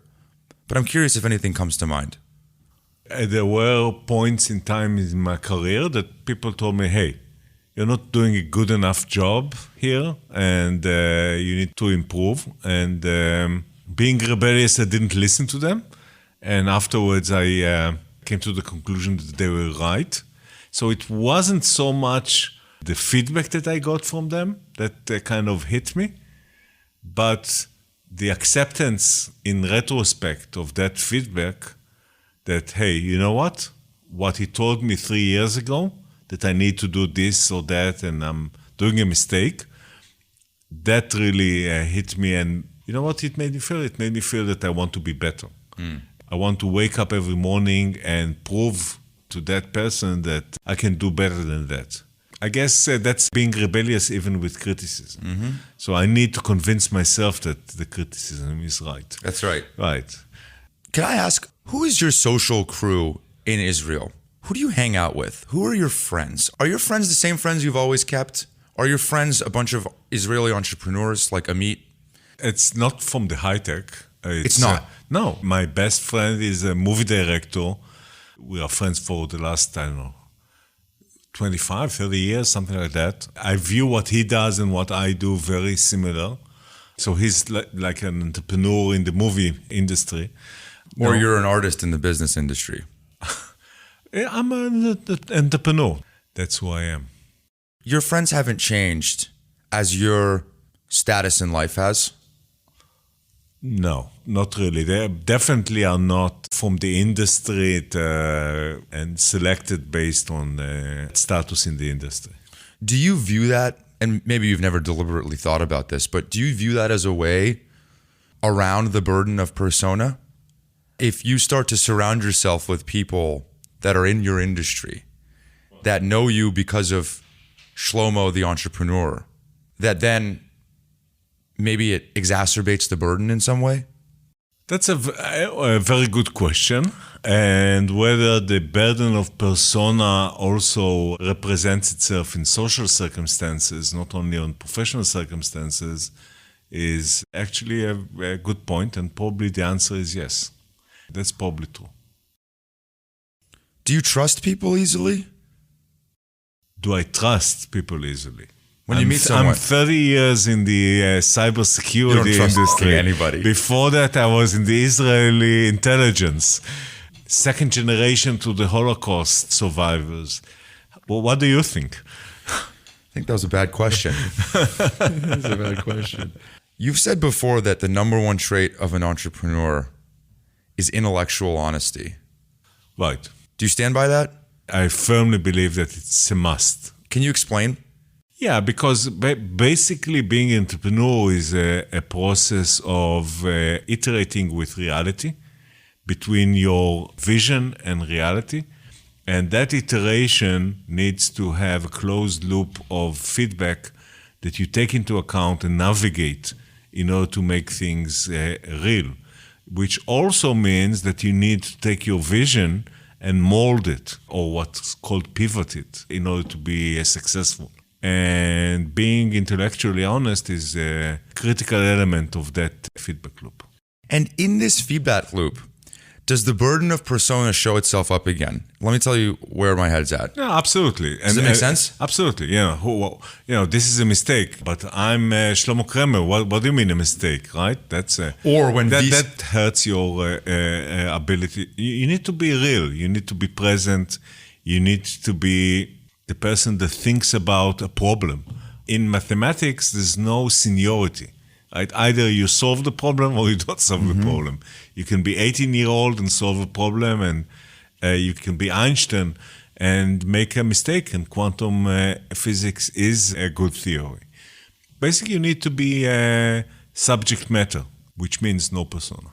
S3: But I'm curious if anything comes to mind.
S1: There were points in time in my career that people told me, hey, you're not doing a good enough job here and you need to improve. And being rebellious, I didn't listen to them. And afterwards, I came to the conclusion that they were right. So it wasn't so much the feedback that I got from them that kind of hit me, but the acceptance in retrospect of that feedback that, hey, you know what? What he told me 3 years ago, that I need to do this or that, and I'm doing a mistake, that really hit me. And you know what it made me feel? It made me feel that I want to be better. I want to wake up every morning and prove to that person that I can do better than that. I guess that's being rebellious even with criticism. Mm-hmm. So I need to convince myself that the criticism is right.
S3: That's right.
S1: Right.
S3: Can I ask, who is your social crew in Israel? Who do you hang out with? Who are your friends? Are your friends the same friends you've always kept? Are your friends a bunch of Israeli entrepreneurs like Amit?
S1: It's not from the high tech.
S3: It's not?
S1: No. My best friend is a movie director. We are friends for the last, 25, 30 years, something like that. I view what he does and what I do very similar. So he's like an entrepreneur in the movie industry.
S3: Or you're an artist in the business industry.
S1: I'm an entrepreneur. That's who I am.
S3: Your friends haven't changed as your status in life has?
S1: No, not really. They definitely are not from the industry and selected based on status in the industry.
S3: Do you view that, and maybe you've never deliberately thought about this, but do you view that as a way around the burden of persona? If you start to surround yourself with people that are in your industry, that know you because of Shlomo the entrepreneur, that then maybe it exacerbates the burden in some way?
S1: That's a very good question. And whether the burden of persona also represents itself in social circumstances, not only on professional circumstances, is actually a good point, and probably the answer is yes. That's probably true.
S3: Do you trust people easily?
S1: Do I trust people easily?
S3: When you meet someone,
S1: I'm 30 years in the cybersecurity
S3: you don't trust
S1: industry.
S3: Anybody.
S1: Before that, I was in the Israeli intelligence. Second generation to the Holocaust survivors. Well, what do you think?
S3: I think that was a bad question. That's a bad question. You've said before that the number one trait of an entrepreneur is intellectual honesty.
S1: Right.
S3: Do you stand by that?
S1: I firmly believe that it's a must.
S3: Can you explain?
S1: Yeah, because basically being an entrepreneur is a process of iterating with reality, between your vision and reality. And that iteration needs to have a closed loop of feedback that you take into account and navigate in order to make things real, which also means that you need to take your vision and mold it, or what's called pivot it, in order to be successful. And being intellectually honest is a critical element of that feedback loop.
S3: And in this feedback loop, does the burden of persona show itself up again? Let me tell you where my head's at.
S1: Yeah, absolutely.
S3: Does it make sense?
S1: Absolutely. This is a mistake, but I'm Shlomo Kramer. What do you mean a mistake, right? That hurts your ability. You need to be real. You need to be present. You need to be the person that thinks about a problem. In mathematics, there's no seniority. Right? Either you solve the problem or you don't solve the problem. You can be 18-year-old and solve a problem, and you can be Einstein and make a mistake, and quantum physics is a good theory. Basically, you need to be subject matter, which means no persona.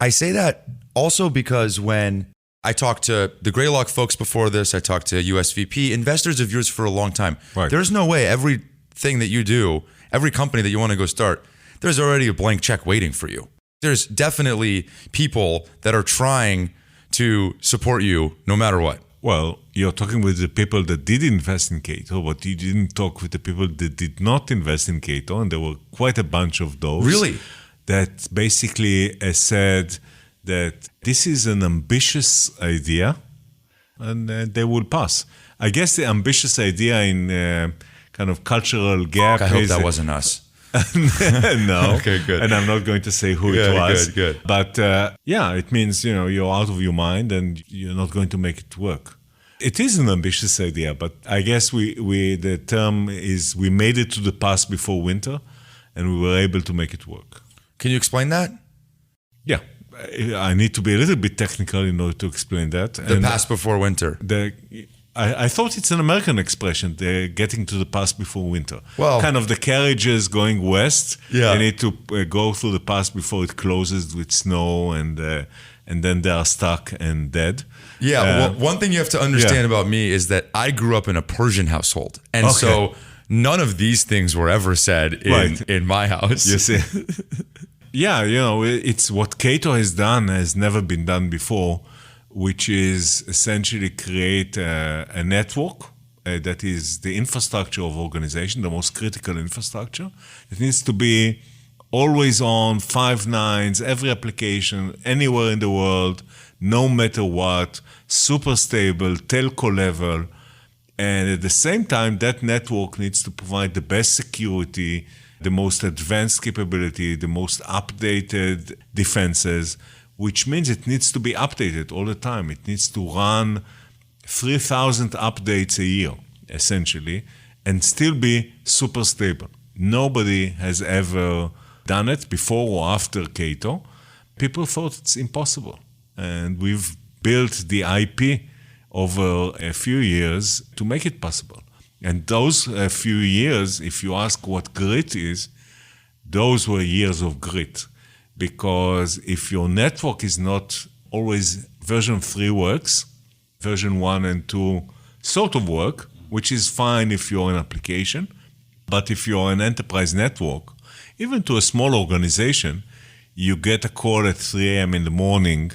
S3: I say that also because when I talked to the Greylock folks before this, I talked to USVP, investors of yours for a long time.
S1: Right.
S3: There's no way everything that you do, every company that you want to go start, there's already a blank check waiting for you. There's definitely people that are trying to support you no matter what.
S1: Well, you're talking with the people that did invest in Cato, but you didn't talk with the people that did not invest in Cato, and there were quite a bunch of those.
S3: Really?
S1: That basically said that this is an ambitious idea, and they will pass. I guess the ambitious idea in kind of cultural gap
S3: I hope that wasn't us.
S1: No.
S3: Okay, good.
S1: And I'm not going to say who it was.
S3: Good.
S1: But it means, you're out of your mind and you're not going to make it work. It is an ambitious idea, but I guess the term is we made it to the past before winter and we were able to make it work.
S3: Can you explain that?
S1: Yeah. I need to be a little bit technical in order to explain that.
S3: The past before winter.
S1: I thought it's an American expression, they're getting to the past before winter.
S3: Well,
S1: kind of the carriages going west,
S3: yeah.
S1: They need to go through the past before it closes with snow, and then they are stuck and dead.
S3: Yeah, one thing you have to understand about me is that I grew up in a Persian household. And so none of these things were ever said in my house.
S1: You see? Yeah, it's what Cato has done has never been done before, which is essentially create a network that is the infrastructure of organization, the most critical infrastructure. It needs to be always on, 5 nines, every application, anywhere in the world, no matter what, super stable, telco level. And at the same time, that network needs to provide the best security, the most advanced capability, the most updated defenses, which means it needs to be updated all the time. It needs to run 3,000 updates a year, essentially, and still be super stable. Nobody has ever done it before or after Cato. People thought it's impossible. And we've built the IP over a few years to make it possible. And those few years, if you ask what grit is, those were years of grit. Because if your network is not always version 3 works, version 1 and 2 sort of work, which is fine if you're an application. But if you're an enterprise network, even to a small organization, you get a call at 3 a.m. in the morning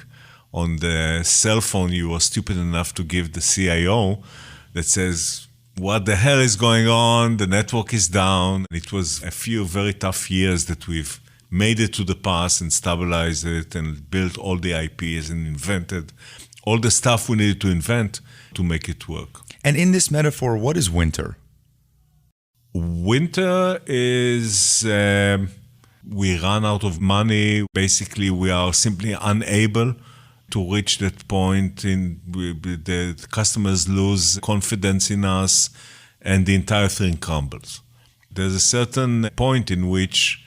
S1: on the cell phone you were stupid enough to give the CIO that says, what the hell is going on? The network is down. It was a few very tough years that we've made it to the past and stabilized it and built all the IPs and invented all the stuff we needed to invent to make it work.
S3: And in this metaphor, what is winter?
S1: Winter is we run out of money. Basically, we are simply unable to reach that point. The customers lose confidence in us and the entire thing crumbles. There's a certain point in which,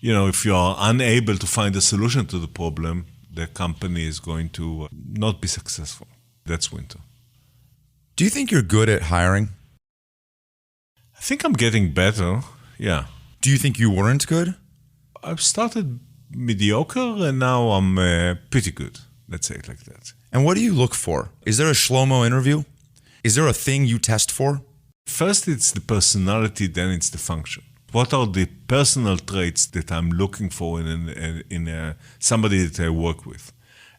S1: if you are unable to find a solution to the problem, the company is going to not be successful. That's winter.
S3: Do you think you're good at hiring?
S1: I think I'm getting better, yeah.
S3: Do you think you weren't good?
S1: I've started mediocre and now I'm pretty good. Let's say it like that.
S3: And what do you look for? Is there a Shlomo interview? Is there a thing you test for?
S1: First, it's the personality, then it's the function. What are the personal traits that I'm looking for in somebody that I work with?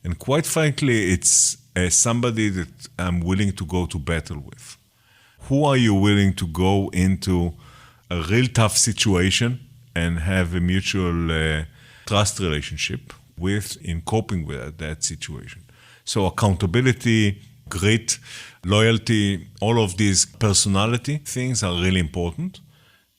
S1: And quite frankly, it's somebody that I'm willing to go to battle with. Who are you willing to go into a real tough situation and have a mutual trust relationship with in coping with that situation? So accountability, grit, loyalty, all of these personality things are really important.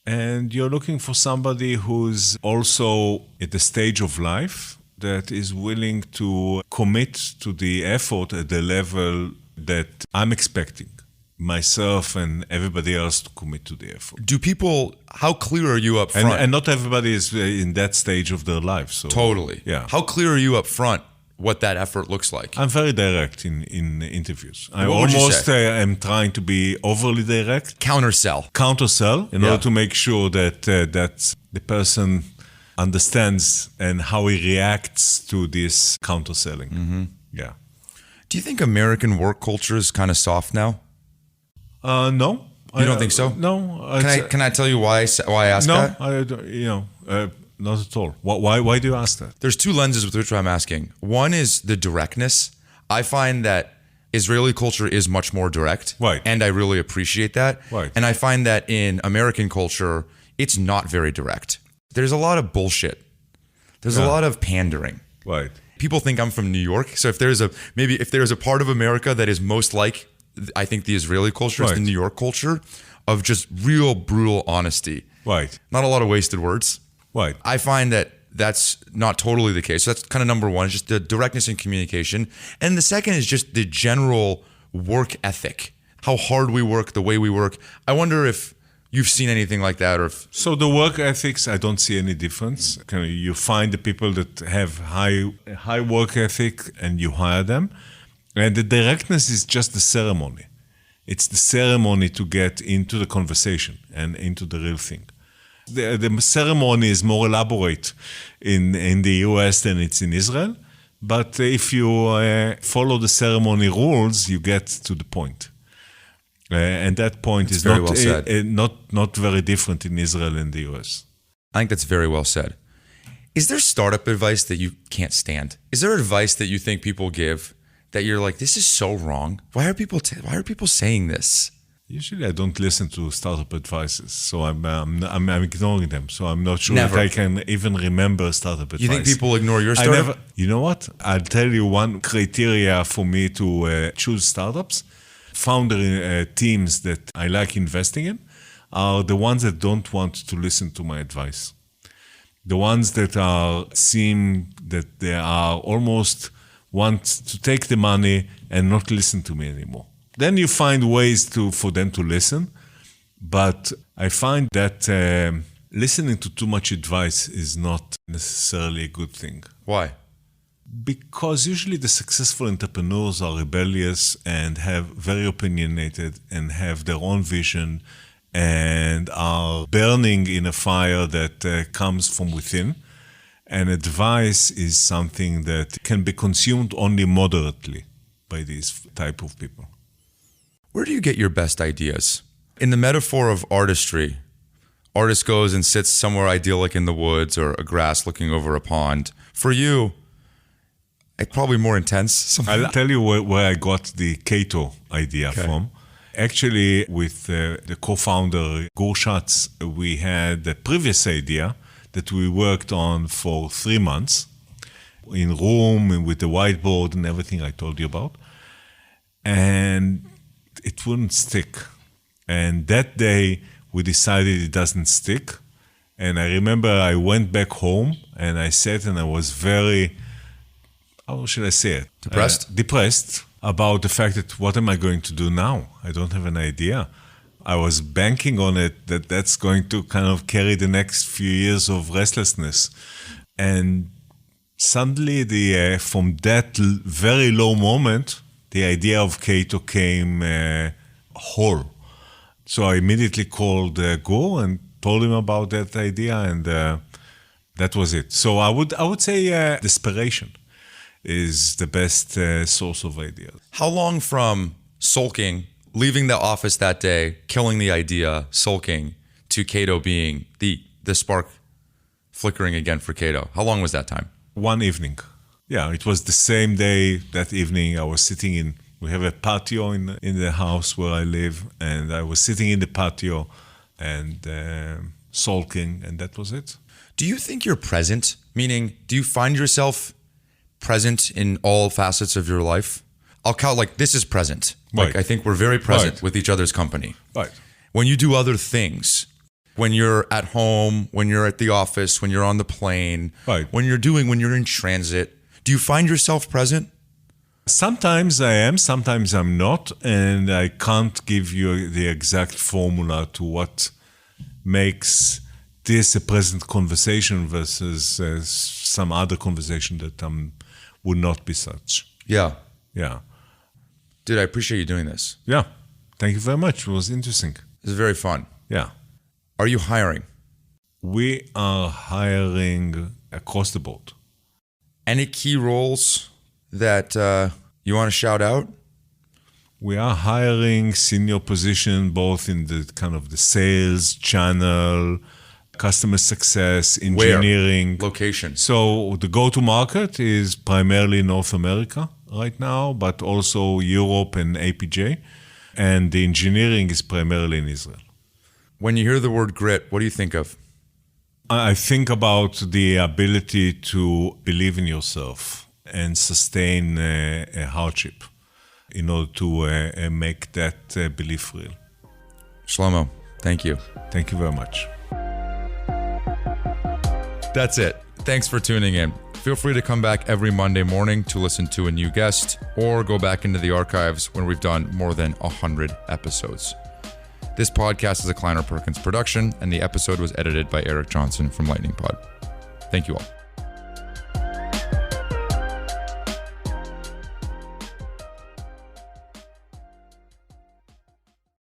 S1: And you're looking for somebody who's also at the stage of life that is willing to commit to the effort at the level that I'm expecting myself and everybody else to commit to the effort.
S3: How clear are you up front?
S1: And not everybody is in that stage of their life. So
S3: totally.
S1: Yeah.
S3: How clear are you up front what that effort looks like?
S1: I'm very direct in interviews. I
S3: What would you
S1: almost
S3: say?
S1: am trying to be overly direct.
S3: Countersell.
S1: In order to make sure that the person understands and how he reacts to this counterselling.
S3: Mm-hmm.
S1: Yeah.
S3: Do you think American work culture is kind of soft now?
S1: No.
S3: You don't think so?
S1: No.
S3: Can I tell you why I asked that?
S1: No, I don't, not at all. Why do you ask that?
S3: There's two lenses with which I'm asking. One is the directness. I find that Israeli culture is much more direct.
S1: Right.
S3: And I really appreciate that.
S1: Right.
S3: And I find that in American culture, it's not very direct. There's a lot of bullshit. There's a lot of pandering.
S1: Right.
S3: People think I'm from New York. So if there's a part of America that is most like, I think, the Israeli culture, it's the New York culture of just real brutal honesty.
S1: Right.
S3: Not a lot of wasted words.
S1: Right.
S3: I find that that's not totally the case. So that's kind of number one, just the directness in communication. And the second is just the general work ethic, how hard we work, the way we work. I wonder if you've seen anything like that, or if...
S1: So the work ethics, I don't see any difference. You find the people that have high work ethic and you hire them. And the directness is just the ceremony. It's the ceremony to get into the conversation and into the real thing. The ceremony is more elaborate in the US than it's in Israel. But if you follow the ceremony rules, you get to the point. And that point is not very different in Israel and the US.
S3: I think that's very well said. Is there startup advice that you can't stand? Is there advice that you think people give that you're like, this is so wrong? Why are people saying this?
S1: Usually I don't listen to startup advices, so I'm ignoring them. So I'm not sure
S3: Never.
S1: that I can even remember startup advice.
S3: You think people ignore your startup?
S1: You know what? I'll tell you one criteria for me to choose startups. Founder teams that I like investing in are the ones that don't want to listen to my advice. The ones that seem that they are almost want to take the money and not listen to me anymore. Then you find ways for them to listen, but I find that listening to too much advice is not necessarily a good thing.
S3: Why?
S1: Because usually the successful entrepreneurs are rebellious and have very opinionated and have their own vision and are burning in a fire that comes from within. And advice is something that can be consumed only moderately by these type of people.
S3: Where do you get your best ideas? In the metaphor of artistry, artist goes and sits somewhere idyllic in the woods or a grass looking over a pond. For you, it's probably more intense.
S1: I'll tell you where I got the Cato idea from. Actually, with the co-founder, Gur Schatz, we had the previous idea that we worked on for 3 months in room and with the whiteboard and everything I told you about. And it wouldn't stick. And that day, we decided it doesn't stick. And I remember I went back home and I sat and I was very, how should I say it? Depressed about the fact that what am I going to do now? I don't have an idea. I was banking on it that that's going to kind of carry the next few years of restlessness. And suddenly, from that very low moment, the idea of Cato came whole. So I immediately called Go and told him about that idea, and that was it. So I would say desperation is the best source of ideas.
S3: How long from sulking, leaving the office that day, killing the idea, sulking, to Cato being the spark flickering again for Cato? How long was that time?
S1: One evening. Yeah, it was the same day. That evening I was sitting we have a patio in the house where I live, and I was sitting in the patio and sulking, and that was it.
S3: Do you think you're present? Meaning, do you find yourself present in all facets of your life? I'll count this is present.
S1: Right.
S3: I think we're very present with each other's company.
S1: Right.
S3: When you do other things, when you're at home, when you're at the office, when you're on the plane,
S1: right.
S3: when you're in transit, do you find yourself present?
S1: Sometimes I am, sometimes I'm not, and I can't give you the exact formula to what makes this a present conversation versus some other conversation that would not be such.
S3: Yeah.
S1: Yeah.
S3: Dude, I appreciate you doing this.
S1: Yeah. Thank you very much. It was interesting.
S3: This is very fun.
S1: Yeah.
S3: Are you hiring?
S1: We are hiring across the board.
S3: Any key roles that you want to shout out?
S1: We are hiring senior position both in the kind of the sales channel, customer success, engineering.
S3: Where? Location.
S1: So the go-to-market is primarily North America right now, but also Europe and APJ. And the engineering is primarily in Israel.
S3: When you hear the word grit, what do you think of?
S1: I think about the ability to believe in yourself and sustain a hardship in order to make that belief real.
S3: Shlomo, thank you.
S1: Thank you very much.
S3: That's it. Thanks for tuning in. Feel free to come back every Monday morning to listen to a new guest, or go back into the archives when we've done more than 100 episodes. This podcast is a Kleiner Perkins production, and the episode was edited by Eric Johnson from Lightning Pod. Thank you all.